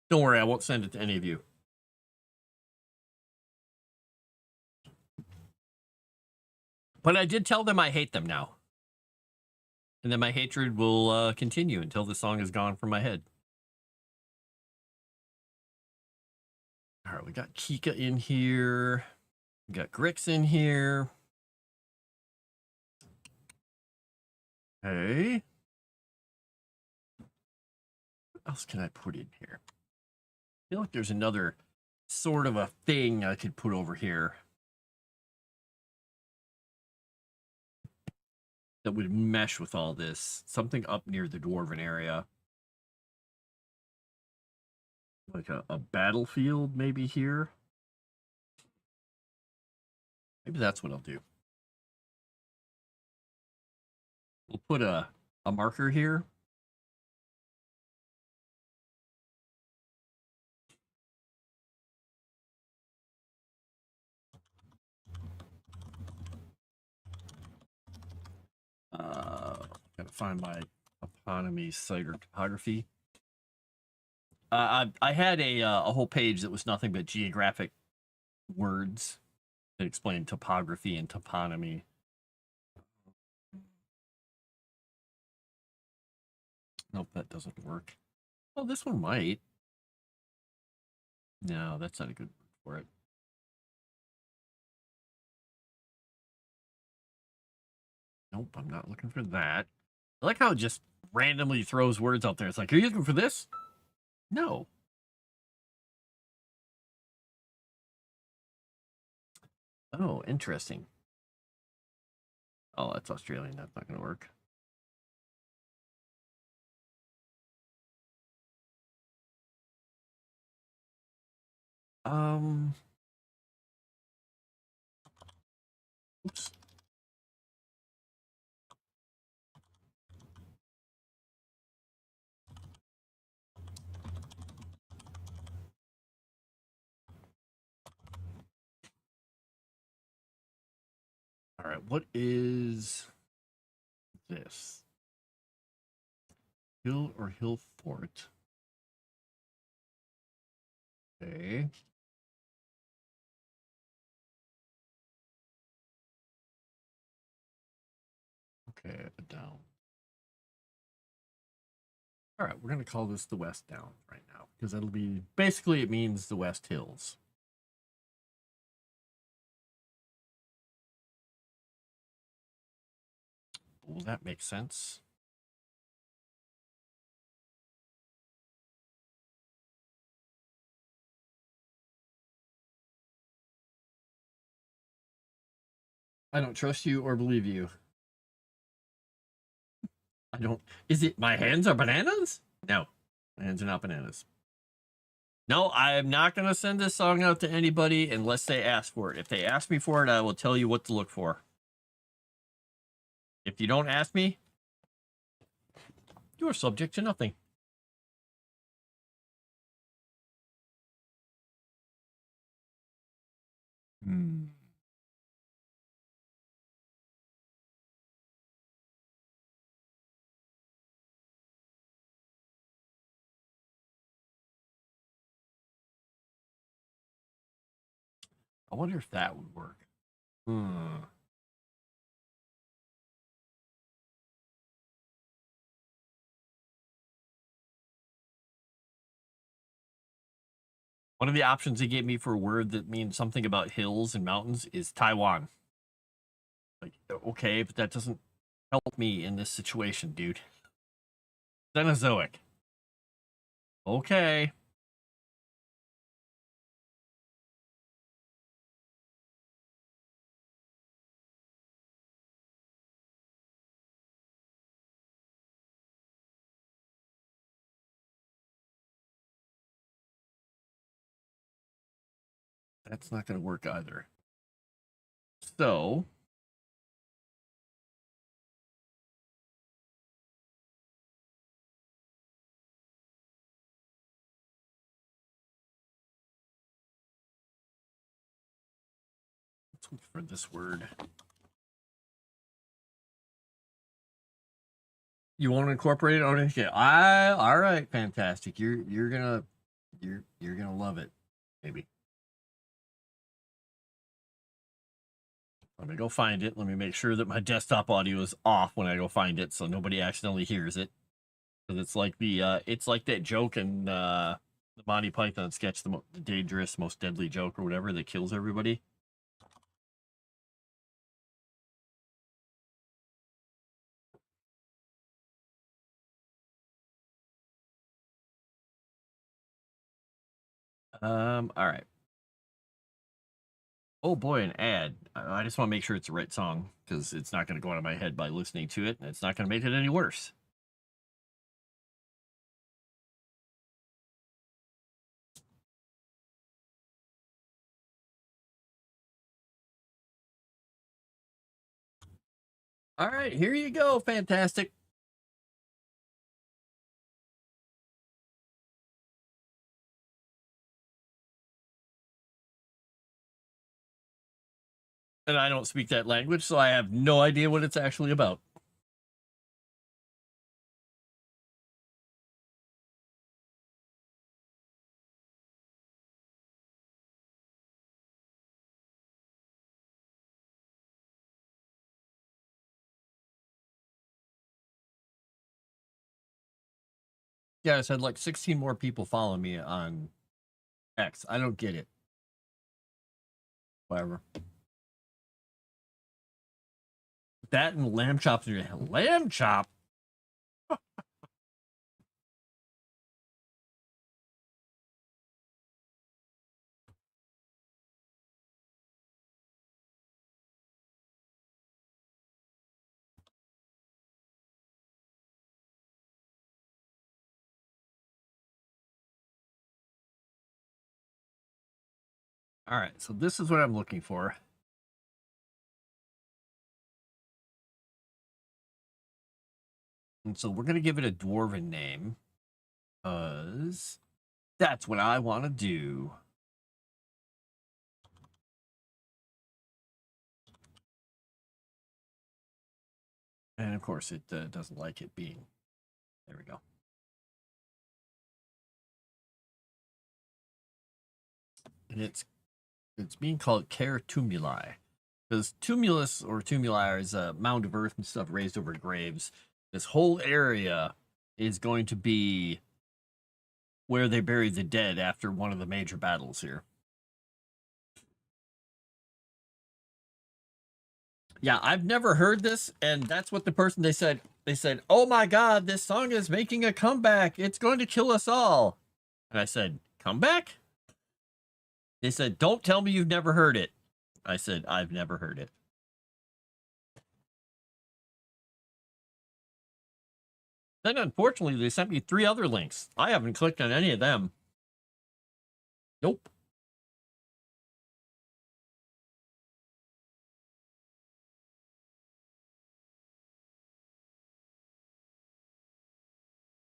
don't worry, I won't send it to any of you. But I did tell them I hate them now. And then my hatred will continue until the song is gone from my head. All right, we got Kika in here. We got Grix in here. Hey. What else can I put in here? I feel like there's another sort of a thing I could put over here that would mesh with all this. Something up near the dwarven area. Like a battlefield maybe here. Maybe that's what I'll do. We'll put a marker here. Gotta find my eponymous site or topography. I had a whole page that was nothing but geographic words that explained topography and toponymy. Nope, that doesn't work. Well, this one might. No, that's not a good word for it. Nope, I'm not looking for that. I like how it just randomly throws words out there. It's like, are you looking for this? No. Oh, interesting. Oh, that's Australian. That's not going to work. Oops. All right, what is this? Hill or hill fort? Okay. Okay, down. All right, we're going to call this the West Downs right now because it'll be basically it means the West Hills. Well, that makes sense. I don't trust you or believe you. I don't. Is it my hands are bananas? No, my hands are not bananas. No, I am not going to send this song out to anybody unless they ask for it. If they ask me for it, I will tell you what to look for. If you don't ask me, you are subject to nothing. I wonder if that would work. One of the options they gave me for a word that means something about hills and mountains is Taiwan. Like, okay, but that doesn't help me in this situation, dude. Cenozoic. Okay. That's not going to work either. So, for this word. You want to incorporate it on it? Yeah. All right, fantastic. You're gonna love it, maybe. Let me go find it. Let me make sure that my desktop audio is off when I go find it, so nobody accidentally hears it. Because it's like it's like that joke in the Monty Python sketch, the dangerous, most deadly joke or whatever that kills everybody. All right. Oh boy, an ad. I just want to make sure it's the right song because it's not going to go out of my head by listening to it, and it's not going to make it any worse. All right, here you go. Fantastic. And I don't speak that language, so I have no idea what it's actually about. Yeah, I said like 16 more people follow me on X. I don't get it. Whatever. That and lamb chops. Lamb chop? All right, so this is what I'm looking for. And so we're going to give it a dwarven name. Because that's what I want to do. And of course, it doesn't like it being. There we go. And it's being called Care Tumuli. Because tumulus or tumuli is a mound of earth and stuff raised over graves. This whole area is going to be where they bury the dead after one of the major battles here. Yeah, I've never heard this, and that's what the person they said, "Oh my god, this song is making a comeback. It's going to kill us all." And I said, "Comeback?" They said, "Don't tell me you've never heard it." I said, "I've never heard it." Then unfortunately, they sent me 3 other links. I haven't clicked on any of them. Nope.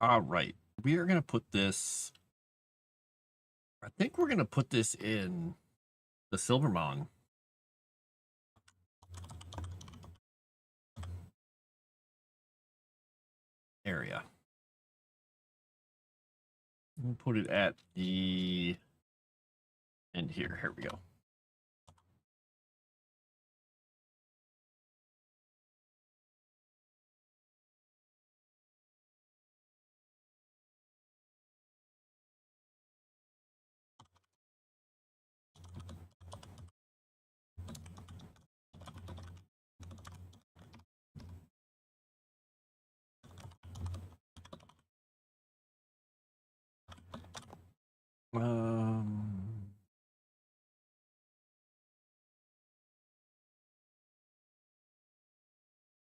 All right. We are going to put this. I think we're going to put this in the Silvermon area. We'll put it at the end here. Here we go.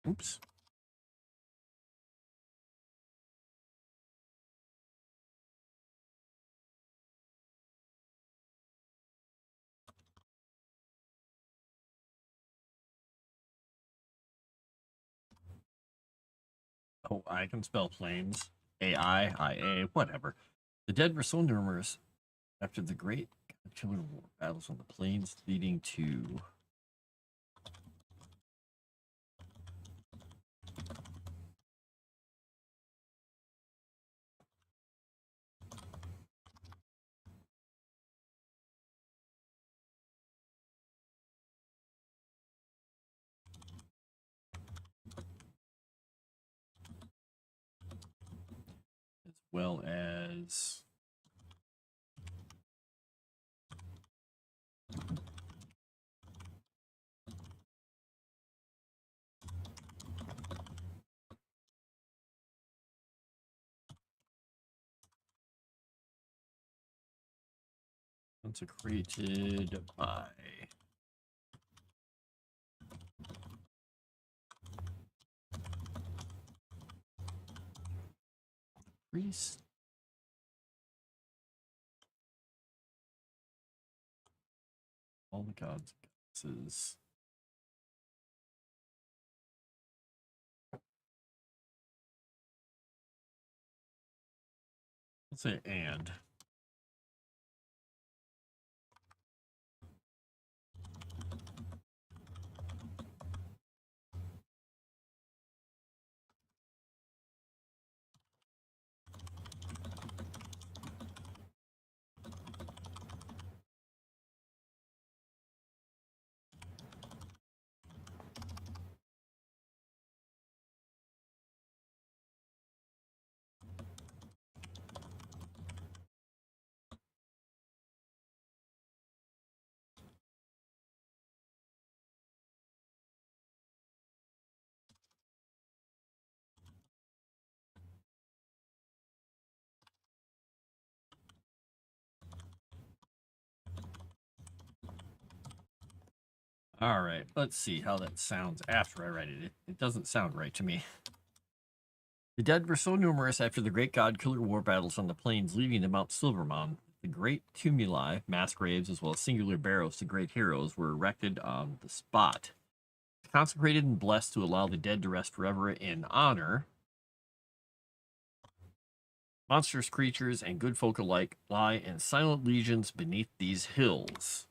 Oops. Oh, I can spell planes. A-I-I-A, whatever. The dead were so numerous after the great killer war battles on the plains leading to well as consecrated by priest. All the gods and goddesses. Let's say and. All right, let's see how that sounds after I write it. It doesn't sound right to me. The dead were so numerous after the great god killer war battles on the plains leading to Mount Silvermount. The great tumuli, mass graves, as well as singular barrows to great heroes were erected on the spot. Consecrated and blessed to allow the dead to rest forever in honor. Monstrous creatures and good folk alike lie in silent legions beneath these hills.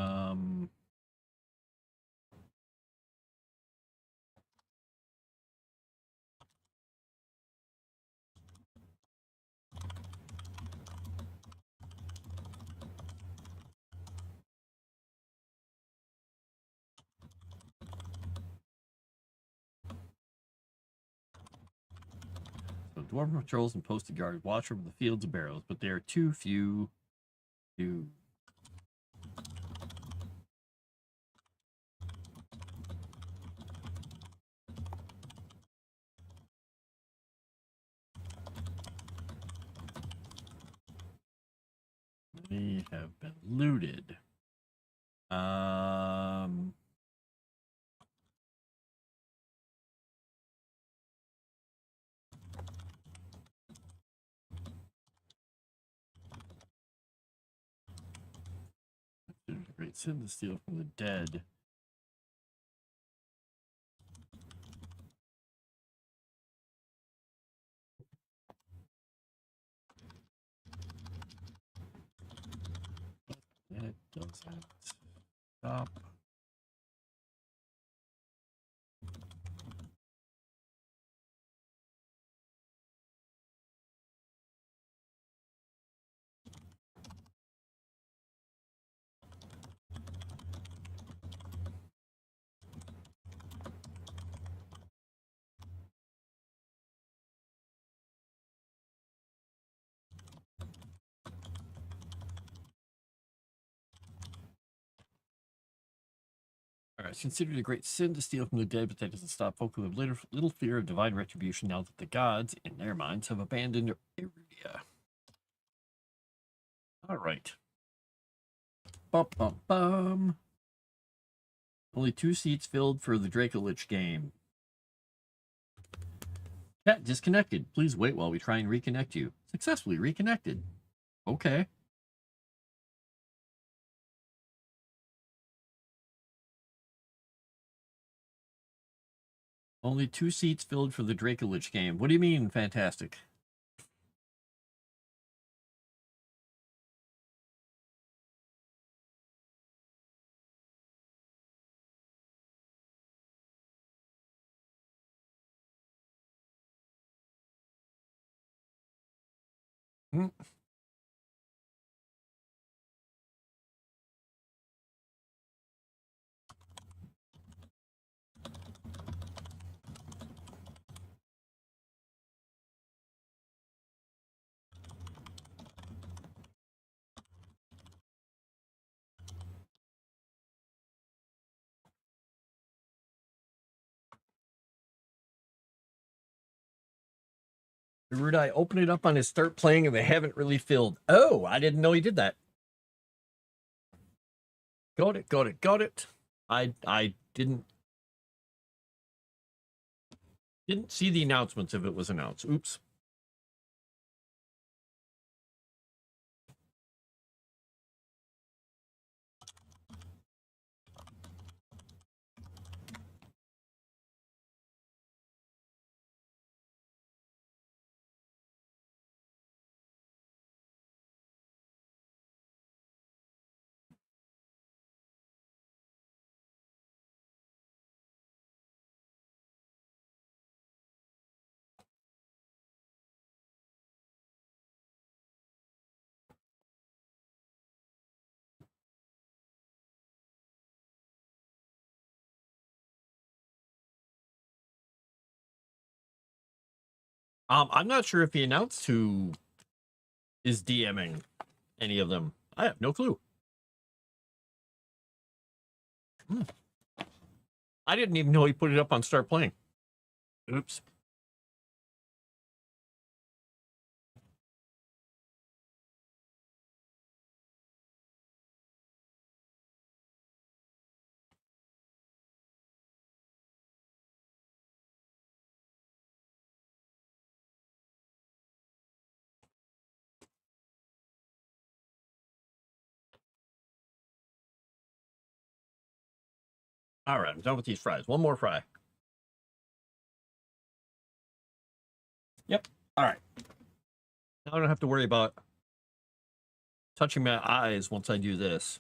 Um, so dwarven patrols and posted guards watch over the fields of barrows, but they are too few to they have been looted. Um, it's a great sin to steal from the dead. It doesn't stop. All right, it's considered a great sin to steal from the dead, but that doesn't stop folk who have little fear of divine retribution now that the gods, in their minds, have abandoned Erudia. All right. Bum, bum, bum. Only 2 seats filled for the Dracolich game. Chat disconnected. Please wait while we try and reconnect you. Successfully reconnected. Okay. Only 2 seats filled for the Dracolich game. What do you mean, fantastic? Hmm. Rude Eye opened it up on his start playing and they haven't really filled. Oh, I didn't know he did that. Got it. I didn't see the announcements if it was announced. Oops. I'm not sure if he announced who is DMing any of them. I have no clue. I didn't even know he put it up on Start Playing. Oops. All right, I'm done with these fries. One more fry. Yep. All right. Now I don't have to worry about touching my eyes once I do this.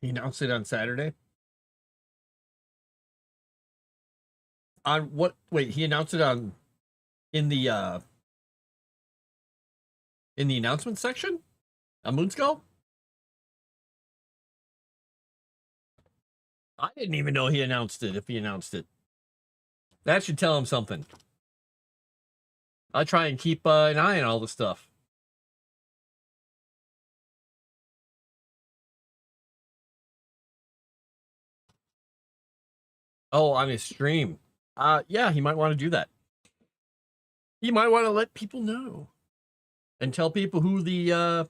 He announced it on Saturday. On what? Wait, he announced it on in the announcement section on Moonskull. I didn't even know he announced it. If he announced it, that should tell him something. I try and keep an eye on all the stuff. Oh, on his stream. Yeah, he might want to do that. He might want to let people know and tell people who the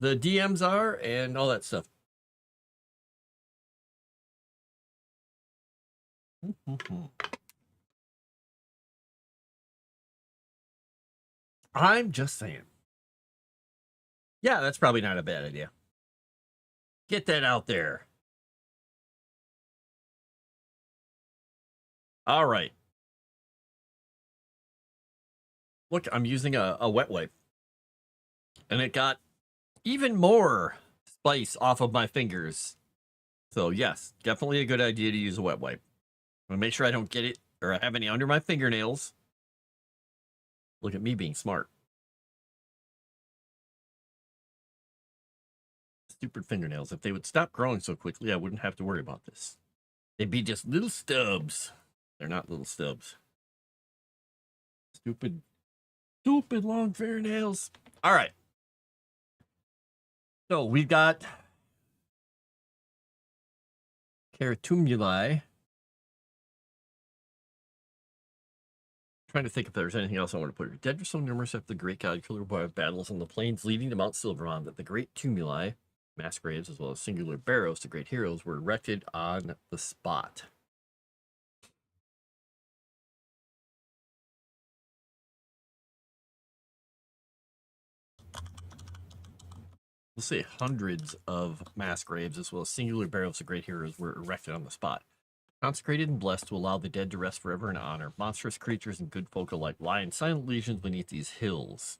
DMs are and all that stuff. I'm just saying. Yeah, that's probably not a bad idea. Get that out there. All right. Look, I'm using a wet wipe. And it got even more spice off of my fingers. So, yes, definitely a good idea to use a wet wipe. I'm going to make sure I don't get it or I have any under my fingernails. Look at me being smart. Stupid fingernails. If they would stop growing so quickly, I wouldn't have to worry about this. They'd be just little stubs. They're not little stubs. Stupid long fingernails. All right. So we've got Caratumuli. Trying to think if there's anything else I want to put here. Dead are so numerous after the great god killer boy battles on the plains leading to Mount Silveron that the great tumuli, mass graves, as well as singular barrows to great heroes were erected on the spot. We'll say hundreds of mass graves as well as singular barrows of great heroes were erected on the spot. Consecrated and blessed to allow the dead to rest forever in honor. Monstrous creatures and good folk alike lie in silent legions beneath these hills.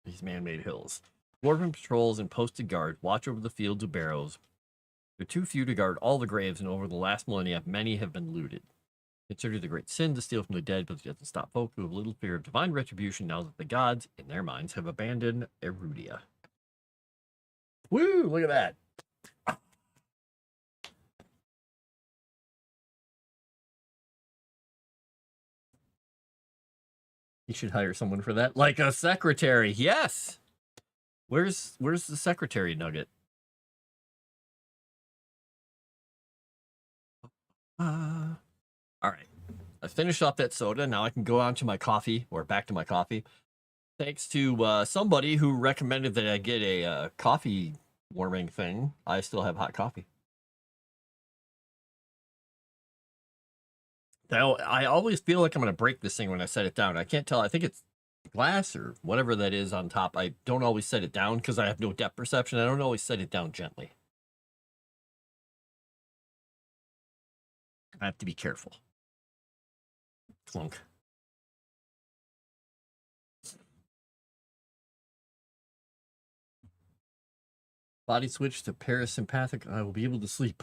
These man-made hills. Dwarven patrols and posted guards watch over the fields of barrows. They're too few to guard all the graves, and over the last millennia, many have been looted. Considered a great sin to steal from the dead, but it doesn't stop folk who have little fear of divine retribution now that the gods, in their minds, have abandoned Erudia. Woo! Look at that. You should hire someone for that. Like a secretary. Yes. Where's the secretary nugget? All right. I finished off that soda. Now I can go on to my coffee, or back to my coffee. Thanks to somebody who recommended that I get a coffee warming thing. I still have hot coffee. Now, I always feel like I'm going to break this thing when I set it down. I can't tell. I think it's glass or whatever that is on top. I don't always set it down because I have no depth perception. I don't always set it down gently. I have to be careful. Clunk. Body switch to parasympathetic. I will be able to sleep.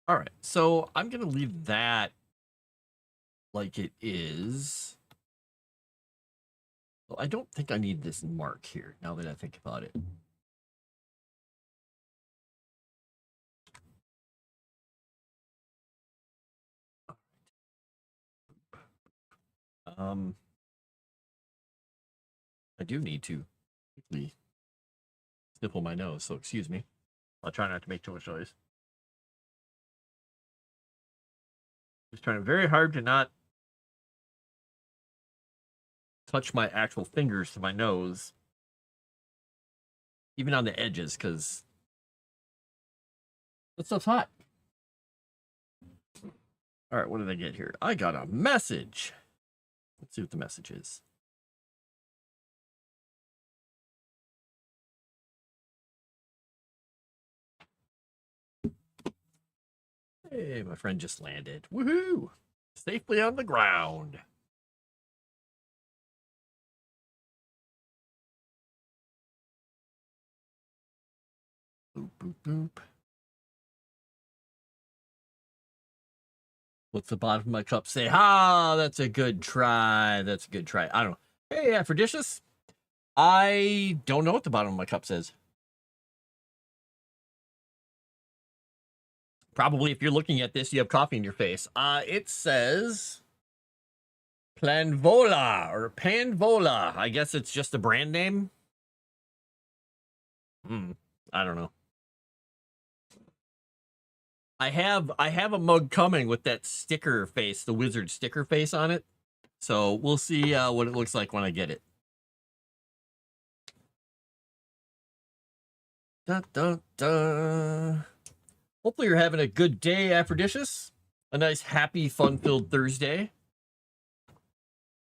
All right, so I'm going to leave that like it is. Well, I don't think I need this mark here, now that I think about it. I do need to quickly sniffle my nose, so excuse me. I'll try not to make too much noise. Just trying very hard to not touch my actual fingers to my nose, even on the edges, because that stuff's hot. All right, what did I get here? I got a message. Let's see what the message is. Hey, my friend just landed. Woohoo! Safely on the ground. Boop, boop, boop. What's the bottom of my cup say? Ah, that's a good try. That's a good try. I don't know. Hey, Aphrodisius. I don't know what the bottom of my cup says. Probably if you're looking at this, you have coffee in your face. It says Planvola or Panvola. I guess it's just a brand name. I don't know. I have a mug coming with that sticker face, the wizard sticker face on it. So we'll see what it looks like when I get it. Dun, dun, dun. Hopefully you're having a good day, Aphrodisius. A nice, happy, fun-filled Thursday.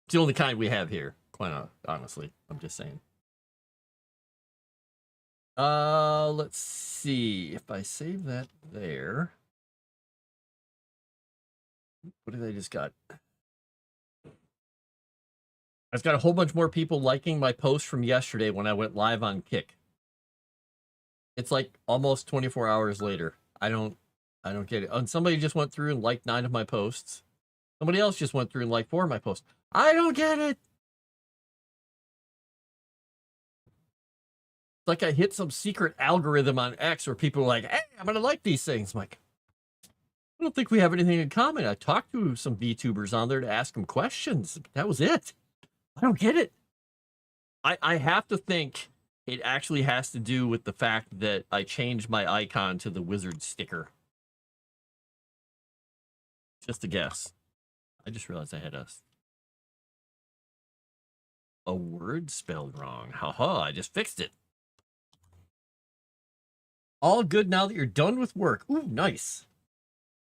It's the only kind we have here, quite honestly. I'm just saying. Let's see. If I save that there. What did I just got? I've got a whole bunch more people liking my post from yesterday when I went live on Kick. It's like almost 24 hours later. I don't get it. And somebody just went through and liked 9 of my posts. Somebody else just went through and liked 4 of my posts. I don't get it. It's like I hit some secret algorithm on X where people are like, hey, I'm going to like these things. I'm like, I don't think we have anything in common. I talked to some VTubers on there to ask them questions. That was it. I don't get it. I have to think it actually has to do with the fact that I changed my icon to the wizard sticker. Just a guess. I just realized I had a word spelled wrong. Haha, I just fixed it. All good now that you're done with work. Ooh, nice.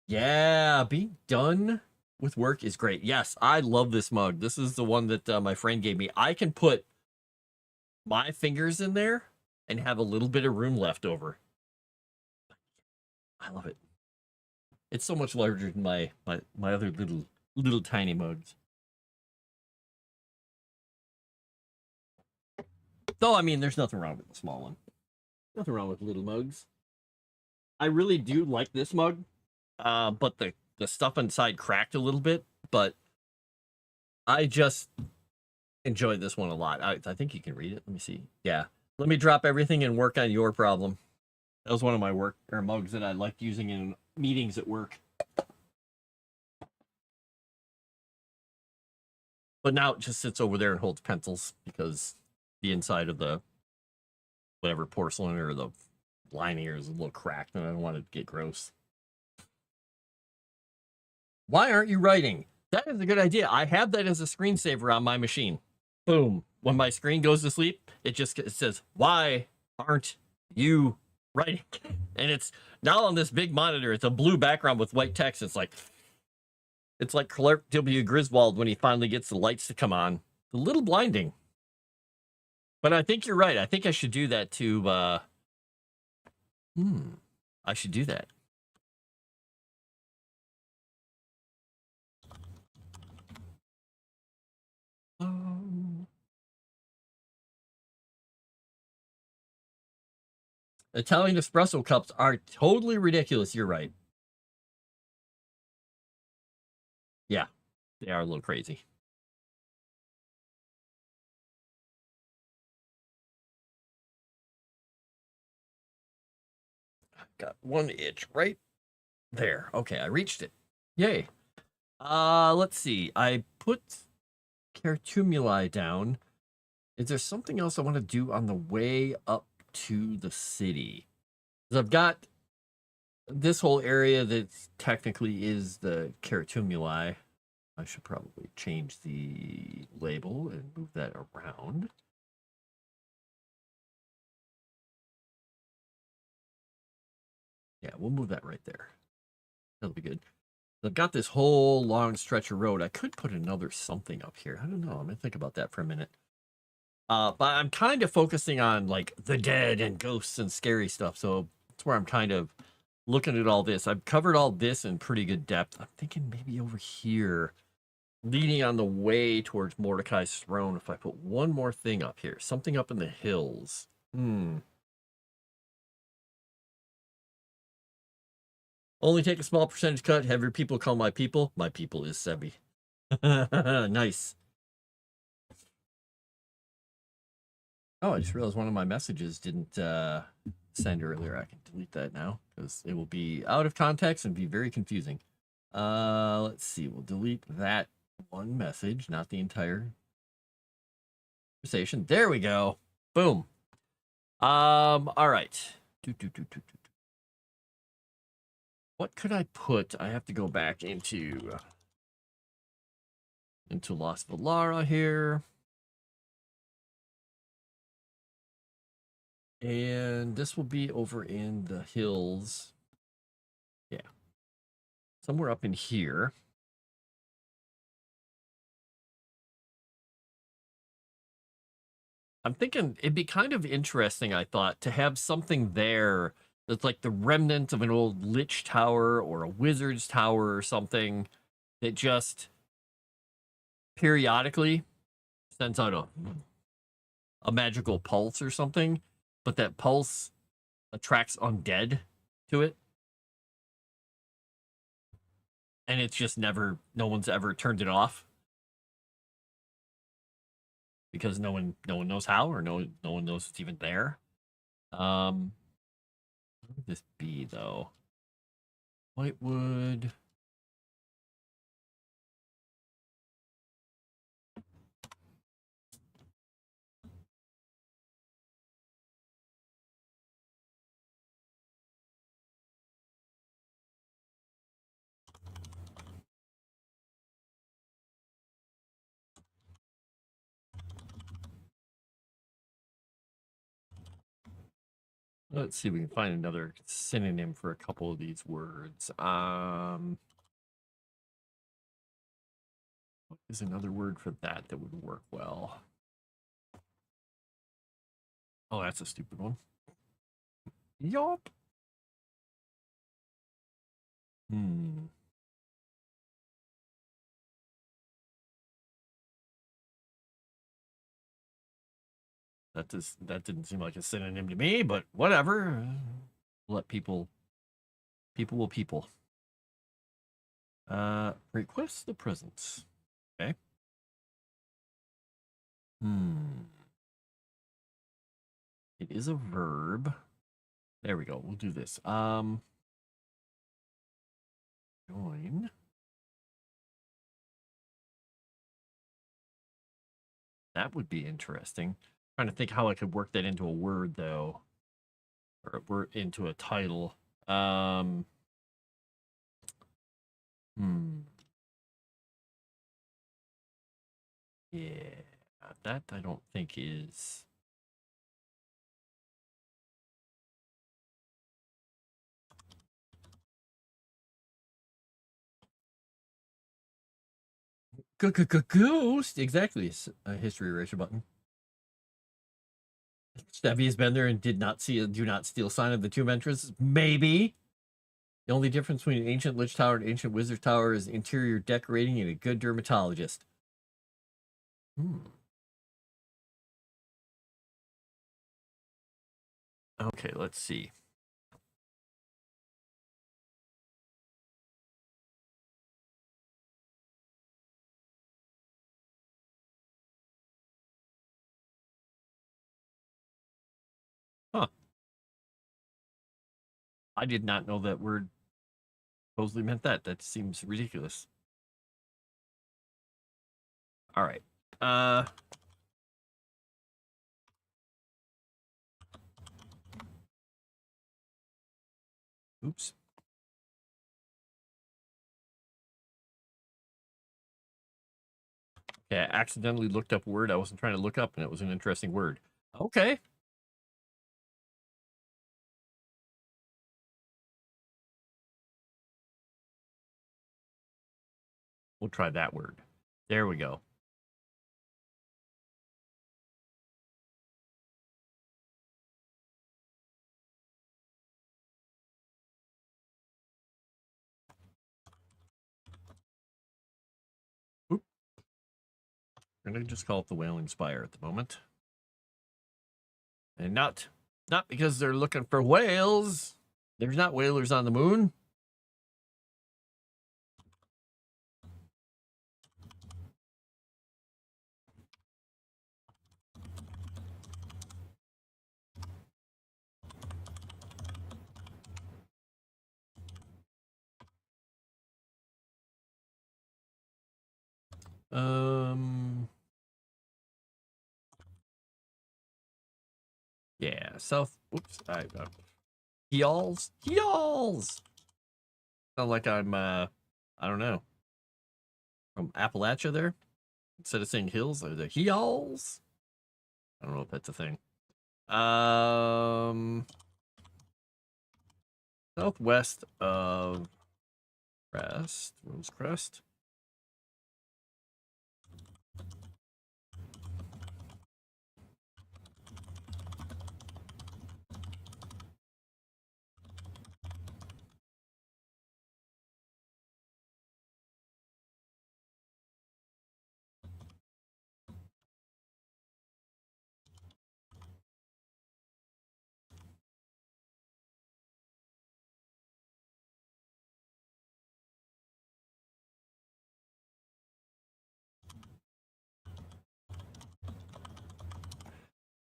Yeah, being done with work is great. Yes, I love this mug. This is the one that my friend gave me. I can put my fingers in there and have a little bit of room left over. I love it. It's so much larger than my other little tiny mugs. Though, I mean, there's nothing wrong with the small one. Nothing wrong with little mugs. I really do like this mug, but the stuff inside cracked a little bit, but I just enjoy this one a lot. I think you can read it. Let me see. Yeah. Let me drop everything and work on your problem. That was one of my work or mugs that I liked using in meetings at work. But now it just sits over there and holds pencils because the inside of the whatever porcelain or the lining is a little cracked and I don't want it to get gross. Why aren't you writing? That is a good idea. I have that as a screensaver on my machine. Boom. When my screen goes to sleep, it says, "Why aren't you writing?" And it's now on this big monitor. It's a blue background with white text. It's like Clark W. Griswold when he finally gets the lights to come on. A little blinding. But I think you're right. I think I should do that to I should do that. Italian espresso cups are totally ridiculous. You're right. Yeah, they are a little crazy. I've got one itch right there. Okay, I reached it. Yay. Let's see. I put Cartumuli down. Is there something else I want to do on the way up to the city? Because I've got this whole area that technically is the Cartumuli. I should probably change the label and move that around. Yeah, we'll move that right there. That'll be good. I've got this whole long stretch of road. I could put another something up here. I don't know. I'm going to think about that for a minute. But I'm kind of focusing on like the dead and ghosts and scary stuff. So that's where I'm kind of looking at all this. I've covered all this in pretty good depth. I'm thinking maybe over here, leading on the way towards Mordecai's throne, if I put one more thing up here, something up in the hills. Only take a small percentage cut. Have your people call my people. My people is Sebi. Nice. Oh, I just realized one of my messages didn't send earlier. I can delete that now because it will be out of context and be very confusing. Let's see. We'll delete that one message, not the entire conversation. There we go. Boom. All right. What could I put? I have to go back into Las Valara here. And this will be over in the hills. Yeah. Somewhere up in here. I'm thinking it'd be kind of interesting, I thought, to have something there that's like the remnant of an old lich tower or a wizard's tower or something that just periodically sends out a magical pulse or something, but that pulse attracts undead to it. And it's just no one's ever turned it off. Because no one knows how, or no one knows it's even there. What would this be though? Whitewood. Let's see if we can find another synonym for a couple of these words. What is another word for that would work well? Oh, that's a stupid one. Yup. That didn't seem like a synonym to me, but whatever. Let people will people. Request the presence. Okay. It is a verb. There we go. We'll do this. Join. That would be interesting. Trying to think how I could work that into a word though, or a word into a title. Hmm. Yeah, that I don't think is. Ghost. Exactly. A history erasure button. Stevie has been there and did not see a do not steal sign of the tomb entrance. Maybe. The only difference between an ancient lich tower and ancient wizard tower is interior decorating and a good dermatologist. Hmm. Okay, let's see. Huh. I did not know that word supposedly meant that. That seems ridiculous. All right. Oops. Okay, I accidentally looked up a word I wasn't trying to look up, and it was an interesting word. Okay. We'll try that word. There we go. Oop. We're gonna just call it the Wailing Spire at the moment. And not because they're looking for whales. There's not whalers on the moon. Yeah, south. Oops, Y'alls. Sound like I'm I don't know, from Appalachia there. Instead of saying hills, I was Y'alls. I don't know if that's a thing. Southwest of Rosecrest.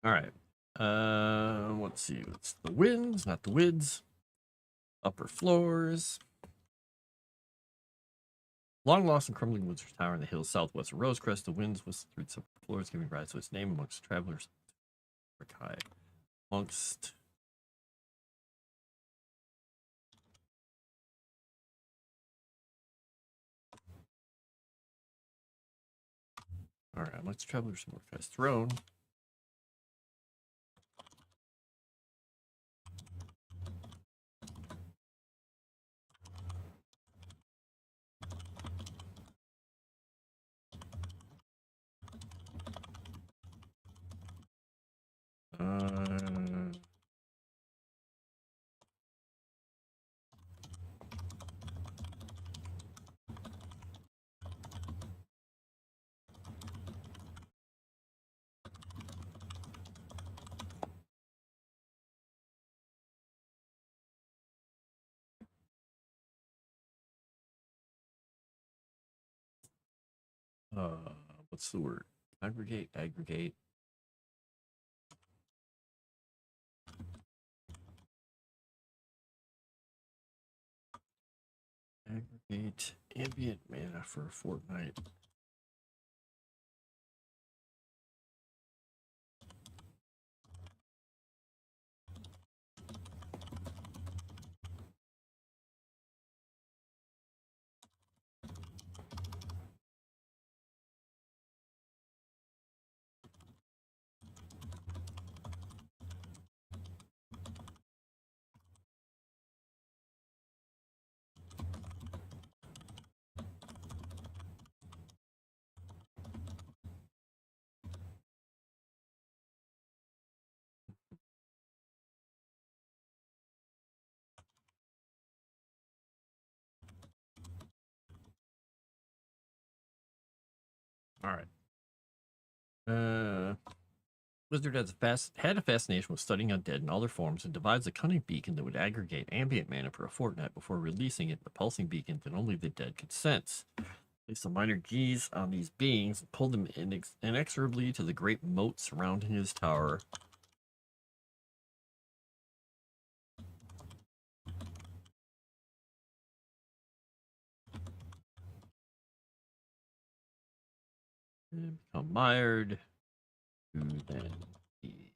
All right. Let's see. It's the winds, not the wids. Upper floors. Long lost and crumbling woods tower in the hills southwest of Rosecrest. The winds whistle through its upper floors, giving rise to its name amongst travelers. High. Amongst. All right, amongst travelers, Mordecai's throne. Uh, uh, what's the word? Aggregate. 8 ambient mana for a fortnight. All right. Wizard had a fascination with studying undead in all their forms and devised a cunning beacon that would aggregate ambient mana for a fortnight before releasing it, the pulsing beacon that only the dead could sense. Place some minor Gs on these beings and pull them inexorably to the great moat surrounding his tower. And become mired to then be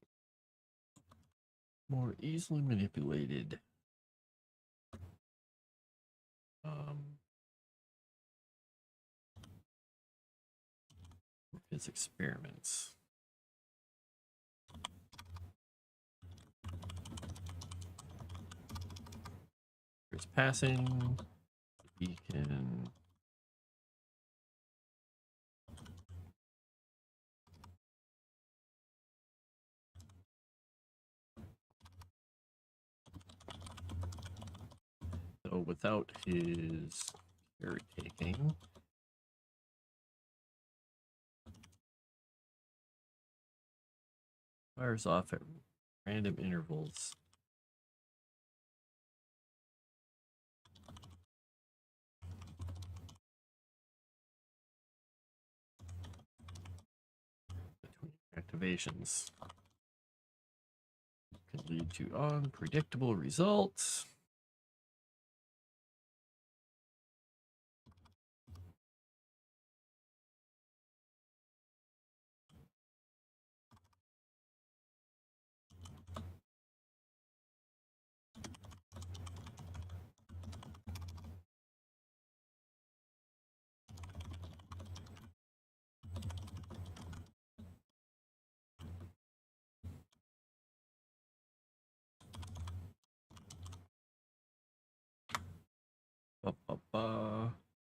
more easily manipulated. His experiments. Here's passing. We can so without his caretaking. Fires off at random intervals. Between activations. Can lead to unpredictable results.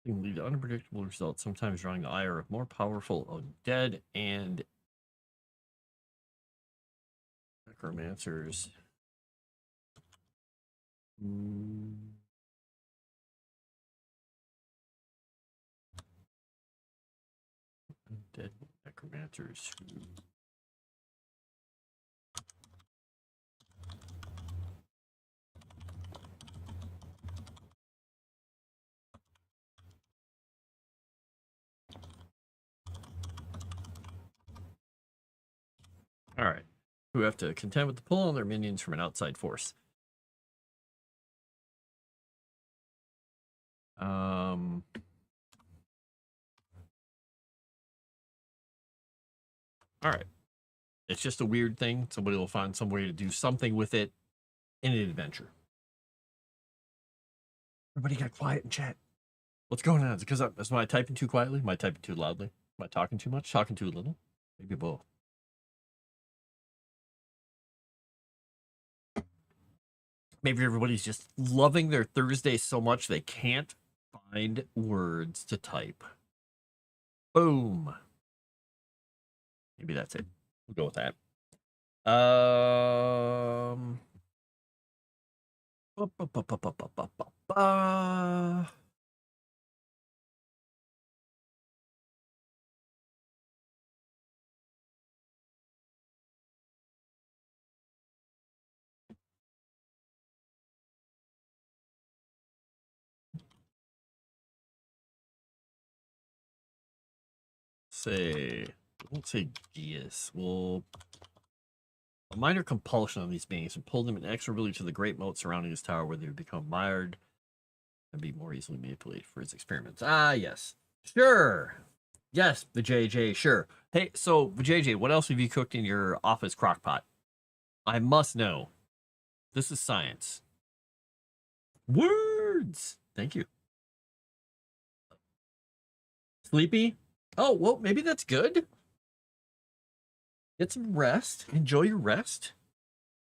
Can lead to unpredictable results, sometimes drawing the ire of more powerful undead and necromancers. Undead necromancers who all right. Who have to contend with the pull on their minions from an outside force. All right. It's just a weird thing. Somebody will find some way to do something with it in an adventure. Everybody got quiet in chat. What's going on? Is it because am I typing too quietly? Am I typing too loudly? Am I talking too much? Talking too little? Maybe both. Maybe everybody's just loving their Thursday so much they can't find words to type. Boom. Maybe that's it. We'll go with that. Let's say Gius. We'll a minor compulsion on these beings and pull them inexorably to the great moat surrounding his tower, where they become mired and be more easily manipulated for his experiments. Ah, yes. Sure. Yes, the JJ, sure. Hey, so, JJ, what else have you cooked in your office crock pot? I must know. This is science. Words! Thank you. Sleepy? Oh, well, maybe that's good. Get some rest. Enjoy your rest.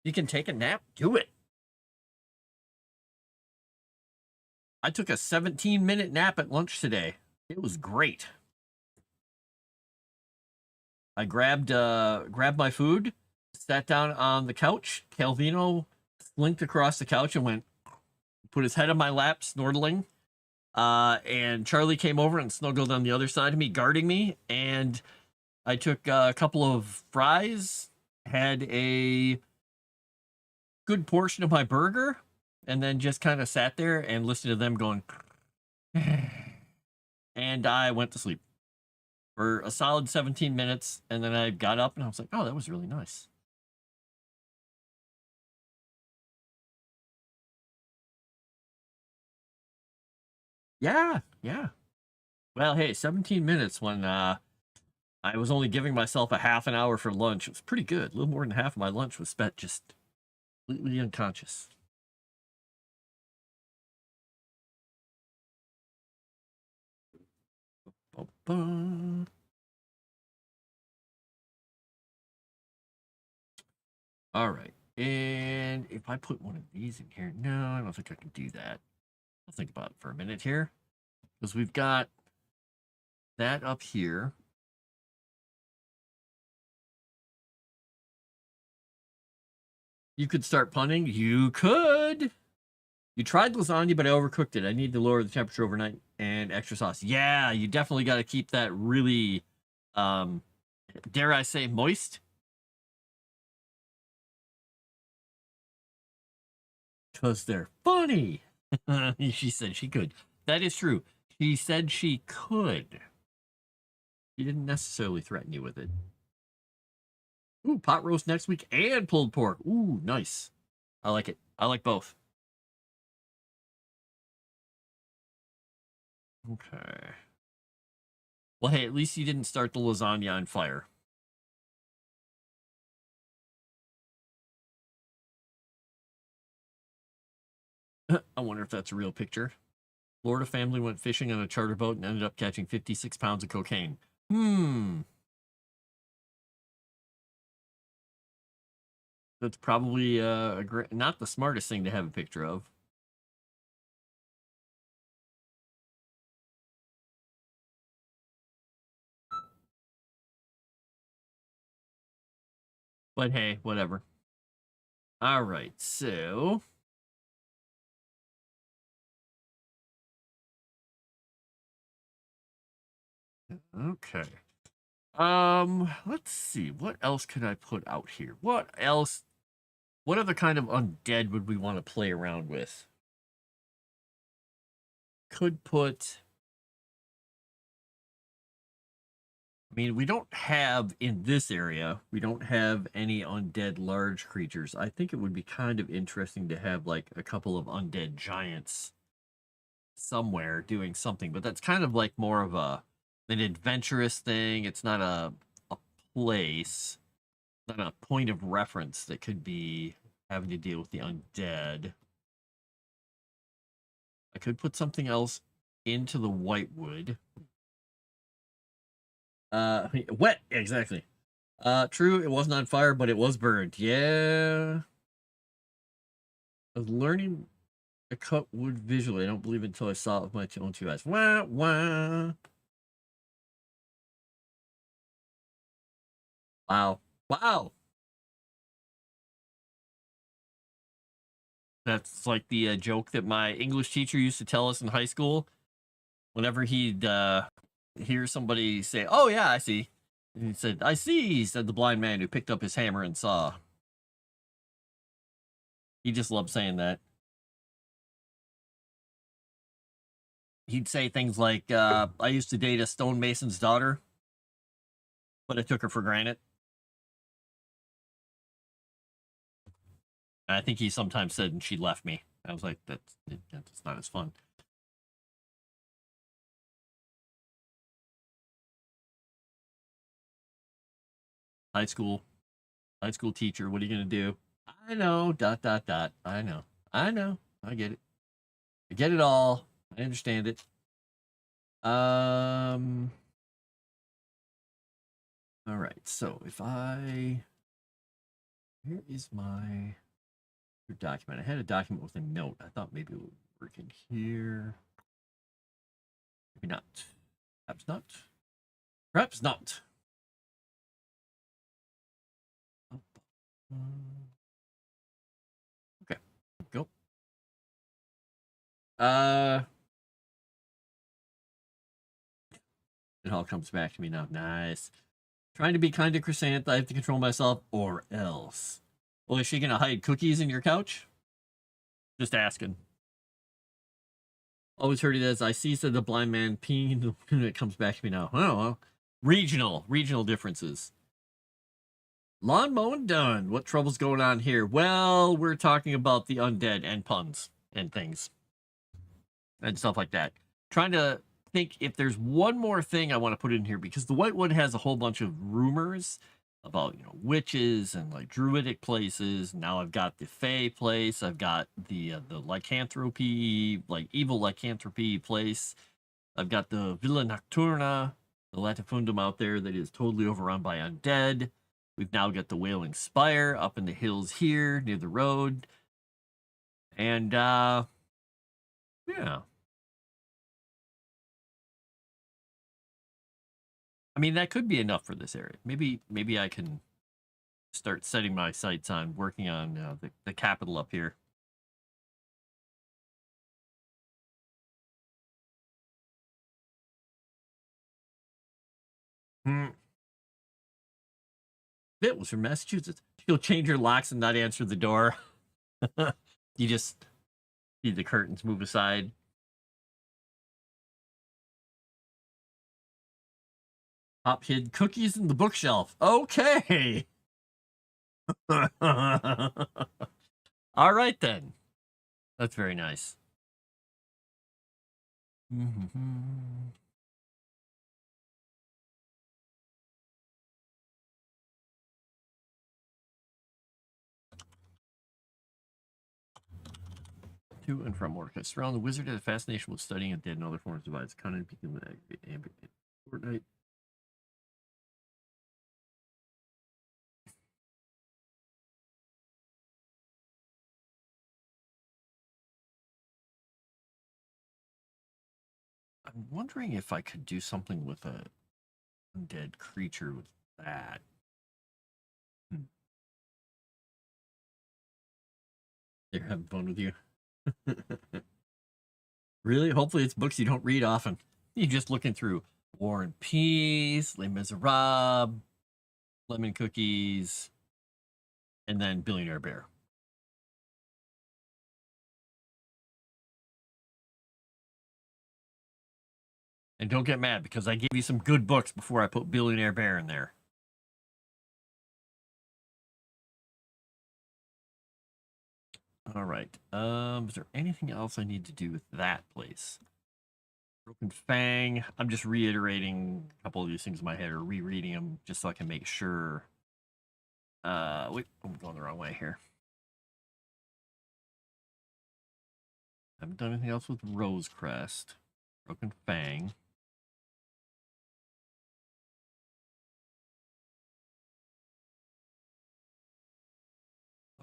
You can take a nap. Do it. I took a 17-minute nap at lunch today. It was great. I grabbed my food, sat down on the couch. Calvino slinked across the couch and went, put his head on my lap, snortling. And Charlie came over and snuggled on the other side of me, guarding me. And I took a couple of fries, had a good portion of my burger, and then just kind of sat there and listened to them going. And I went to sleep for a solid 17 minutes. And then I got up and I was like, oh, that was really nice. Yeah, yeah. Well, hey, 17 minutes when I was only giving myself a half an hour for lunch. It was pretty good. A little more than half of my lunch was spent just completely unconscious. Ba-ba. All right. And if I put one of these in here, no, I don't think I can do that. I'll think about it for a minute here. Because we've got that up here. You could start punning. You could. You tried lasagna, but I overcooked it. I need to lower the temperature overnight and extra sauce. Yeah, you definitely got to keep that really, dare I say, moist. Because they're funny. She said she could. That is true. She said she could. She didn't necessarily threaten you with it. Ooh, pot roast next week and pulled pork. Ooh, nice. I like it. I like both. Okay. Well, hey, at least you didn't start the lasagna on fire. I wonder if that's a real picture. Florida family went fishing on a charter boat and ended up catching 56 pounds of cocaine. That's probably not the smartest thing to have a picture of. But hey, whatever. All right, so okay. Let's see. What else could I put out here? What else? What other kind of undead would we want to play around with? Could put. I mean, we don't have in this area, we don't have any undead large creatures. I think it would be kind of interesting to have like a couple of undead giants somewhere doing something, but that's kind of like more of an adventurous thing. It's not a place, not a point of reference that could be having to deal with the undead. I could put something else into the Whitewood. Wet, exactly. True, it wasn't on fire, but it was burned. Yeah. I was learning to cut wood visually. I don't believe it until I saw it with my own two eyes. Wah, wah. Wow. Wow. That's like the joke that my English teacher used to tell us in high school. Whenever he'd hear somebody say, "Oh, yeah, I see." And he said, "I see," said the blind man who picked up his hammer and saw. He just loved saying that. He'd say things like, I used to date a stonemason's daughter, but I took her for granted. And I think he sometimes said, and she left me. I was like, that's not as fun. High school teacher. What are you gonna do? I know. ... I know. I get it. I get it all. I understand it. All right. So if here is my document. I had a document with a note. I thought maybe it would work in here. Maybe not. Perhaps not. Perhaps not. Okay. Go. It all comes back to me now. Nice. Trying to be kind to Chrysanth, I have to control myself, or else. Well, is she gonna hide cookies in your couch? Just asking. Always heard it as I see the blind man peeing, and it comes back to me now. Oh, well. Regional differences. Lawn mowing done. What trouble's going on here? Well, we're talking about the undead and puns and things and stuff like that. Trying to think if there's one more thing I want to put in here, because the Whitewood has a whole bunch of rumors about, witches and like druidic places. Now I've got the Fae place. I've got the lycanthropy, like evil lycanthropy place. I've got the Villa Nocturna, the latifundum out there that is totally overrun by undead. We've now got the Wailing Spire up in the hills here near the road. And yeah. I mean, that could be enough for this area. Maybe I can start setting my sights on working on the capital up here. It was from Massachusetts. She'll change her locks and not answer the door. You just see the curtains move aside. Pop hid cookies in the bookshelf. Okay. All right, then. That's very nice. To and from work. I surround the wizard had a fascination with studying and dead and other forms of device. Cunning became an ambient Fortnite. I'm wondering if I could do something with a undead creature with that. They're having fun with you. Really? Hopefully it's books you don't read often. You're just looking through War and Peace, Les Miserables, Lemon Cookies, and then Billionaire Bear. And don't get mad because I gave you some good books before I put Billionaire Bear in there. All right. Is there anything else I need to do with that place? Broken Fang. I'm just reiterating a couple of these things in my head or rereading them just so I can make sure. Wait, I'm going the wrong way here. Haven't done anything else with Rosecrest. Broken Fang.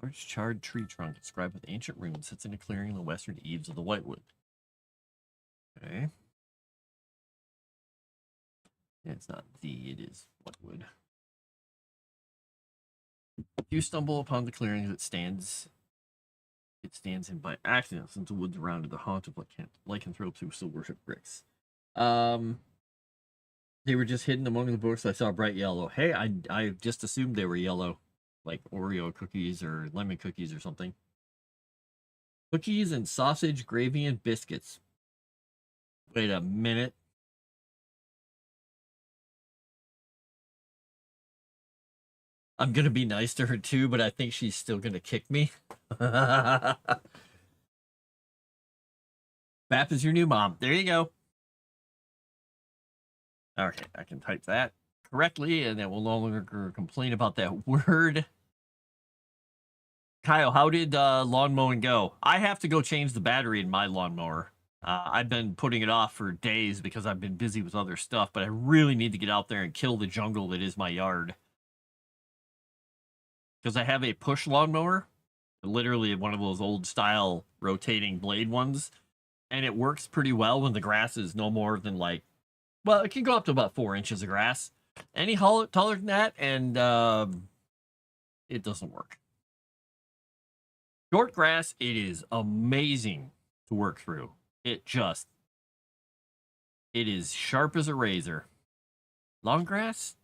Large charred tree trunk inscribed with ancient runes sits in a clearing in the western eaves of the Whitewood. Okay. Yeah, it's not it is Whitewood. If you stumble upon the clearing that stands in by accident, since the woods around it the haunt of lycanthropes who still worship bricks. They were just hidden among the books. I saw bright yellow. Hey, I just assumed they were yellow, like Oreo cookies or lemon cookies or something. Cookies and sausage, gravy, and biscuits. Wait a minute. I'm gonna be nice to her too, but I think she's still gonna kick me. Bap is your new mom. There you go. Okay, I can type that. correctly, and that will no longer complain about that word. Kyle, how did lawn mowing go? I have to go change the battery in my lawnmower. I've been putting it off for days because I've been busy with other stuff, but I really need to get out there and kill the jungle that is my yard. Because I have a push lawnmower, literally one of those old style rotating blade ones, and it works pretty well when the grass is no more than like, well, it can go up to about 4 inches of grass. Any taller than that, and it doesn't work. Short grass, it is amazing to work through. It is sharp as a razor. Long grass?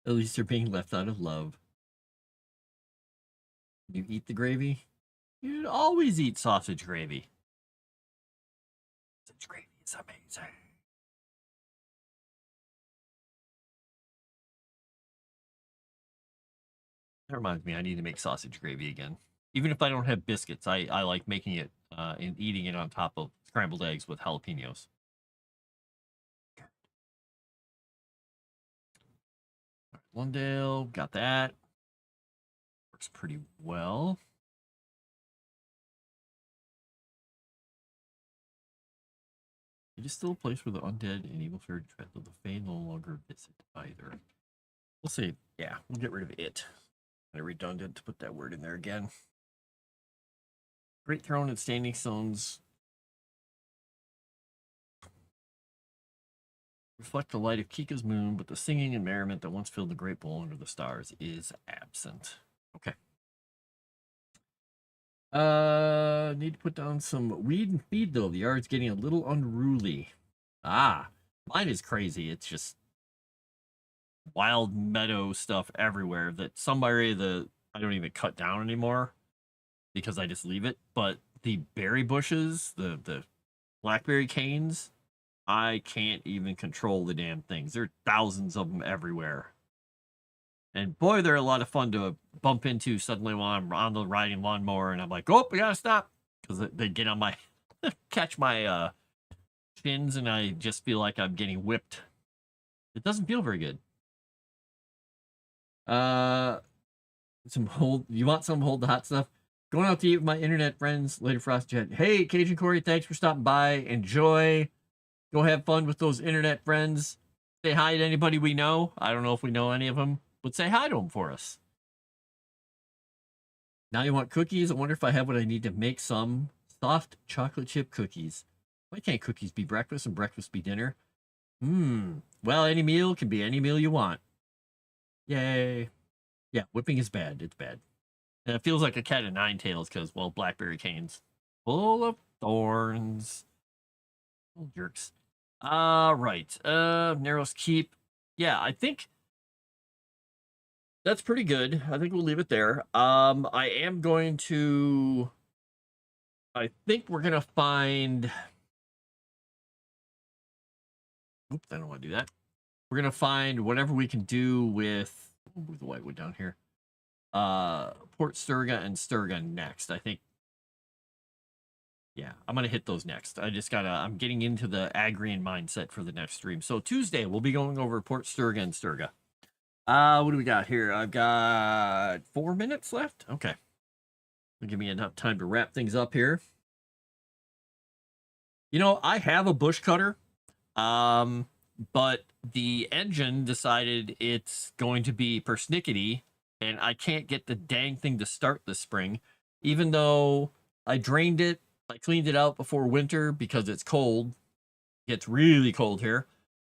At least they're being left out of love. You eat the gravy? You'd always eat sausage gravy. Sausage gravy is amazing. That reminds me, I need to make sausage gravy again. Even if I don't have biscuits, I like making it and eating it on top of scrambled eggs with jalapenos. Lundale, got that. Works pretty well. It is still a place where the undead and evil fairy tread, though the fae no longer visit either. We'll see. Yeah, we'll get rid of it. Kind of redundant to put that word in there again. Great throne and standing stones reflect the light of Kika's moon, but the singing and merriment that once filled the great bowl under the stars is absent. Okay. Need to put down some weed and feed though. The yard's getting a little unruly. Ah, mine is crazy. It's just wild meadow stuff everywhere that somebody I don't even cut down anymore because I just leave it. But the berry bushes, the blackberry canes, I can't even control the damn things. There are thousands of them everywhere. And boy, they're a lot of fun to bump into suddenly while I'm on the riding lawnmower and I'm like, oh, we gotta stop. Because they get on my, catch my shins and I just feel like I'm getting whipped. It doesn't feel very good. You want some hold the hot stuff? Going out to eat with my internet friends, later Frost chat. Hey, Cajun Corey, thanks for stopping by. Enjoy. Go have fun with those internet friends. Say hi to anybody we know. I don't know if we know any of them, but say hi to them for us. Now you want cookies? I wonder if I have what I need to make some soft chocolate chip cookies. Why can't cookies be breakfast and breakfast be dinner? Well, any meal can be any meal you want. Yay. Yeah, whipping is bad. It's bad. And it feels like a cat of nine tails because, well, blackberry canes. Full of thorns. Little jerks. Right. Narrows Keep. Yeah, I think that's pretty good. I think we'll leave it there. I think we're gonna find. Oops, I don't want to do that. We're gonna find whatever we can do with. We'll move the whitewood down here. Port Sturga and Sturga next. I think. Yeah, I'm gonna hit those next. I'm getting into the Agrian mindset for the next stream. So Tuesday we'll be going over Port Sturga and Sturga. What do we got here? I've got 4 minutes left. Okay. It'll give me enough time to wrap things up here. You know, I have a bush cutter, but the engine decided it's going to be persnickety, and I can't get the dang thing to start this spring, even though I drained it. I cleaned it out before winter because it's cold. It gets really cold here.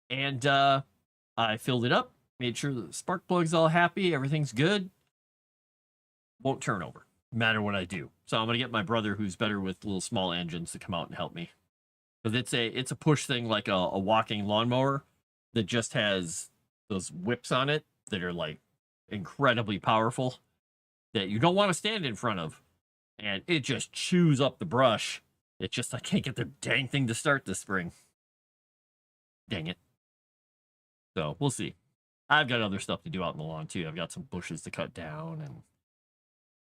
And I filled it up, made sure the spark plug's all happy, everything's good. Won't turn over, no matter what I do. So I'm gonna get my brother, who's better with little small engines, to come out and help me. Because it's a push thing like a walking lawnmower that just has those whips on it that are like incredibly powerful that you don't want to stand in front of. And it just chews up the brush. It's just I can't get the dang thing to start this spring. Dang it. So we'll see. I've got other stuff to do out in the lawn too. I've got some bushes to cut down and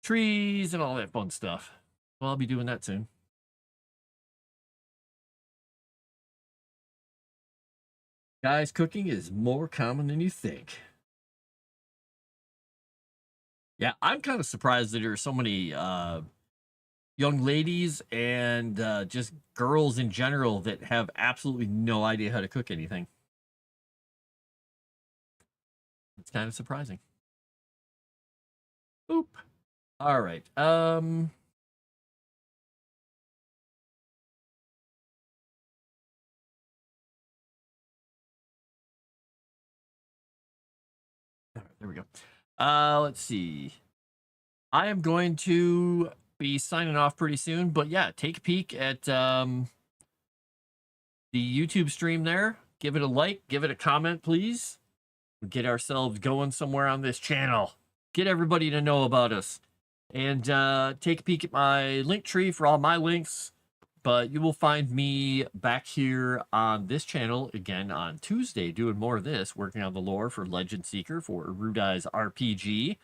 trees and all that fun stuff. Well, I'll be doing that soon. Guys, cooking is more common than you think. Yeah, I'm kind of surprised that there are so many young ladies and just girls in general that have absolutely no idea how to cook anything. It's kind of surprising. Oop. All right. All right, there we go. Let's see. I am going to be signing off pretty soon, but yeah, take a peek at the YouTube stream there. Give it a like, give it a comment, please. Get ourselves going somewhere on this channel. Get everybody to know about us. And take a peek at my link tree for all my links. But you will find me back here on this channel again on Tuesday doing more of this, working on the lore for Legend Seeker for Rudai's RPG.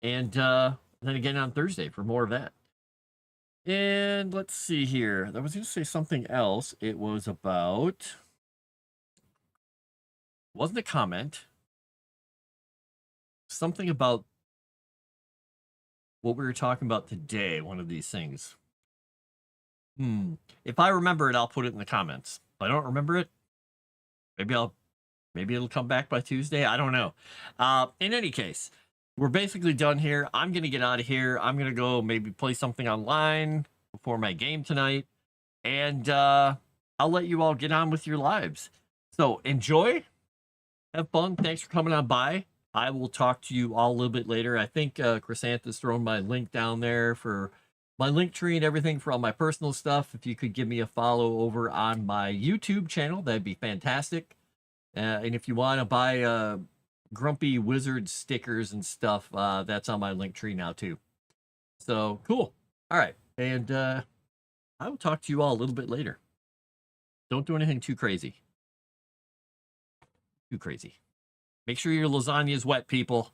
And then again on Thursday for more of that. And let's see here. I was going to say something else. It was about... wasn't a comment. Something about what we were talking about today, one of these things. If I remember it, I'll put it in the comments. If I don't remember it, maybe it'll come back by Tuesday. I don't know. In any case, we're basically done here. I'm going to get out of here. I'm going to go maybe play something online before my game tonight. And I'll let you all get on with your lives. So enjoy. Have fun. Thanks for coming on by. I will talk to you all a little bit later. I think Chrysanthus thrown my link down there for my link tree and everything for all my personal stuff. If you could give me a follow over on my YouTube channel, that'd be fantastic. And if you want to buy Grumpy Wizard stickers and stuff, that's on my link tree now too. So cool. All right. And I will talk to you all a little bit later. Don't do anything too crazy. Too crazy. Make sure your lasagna is wet, people.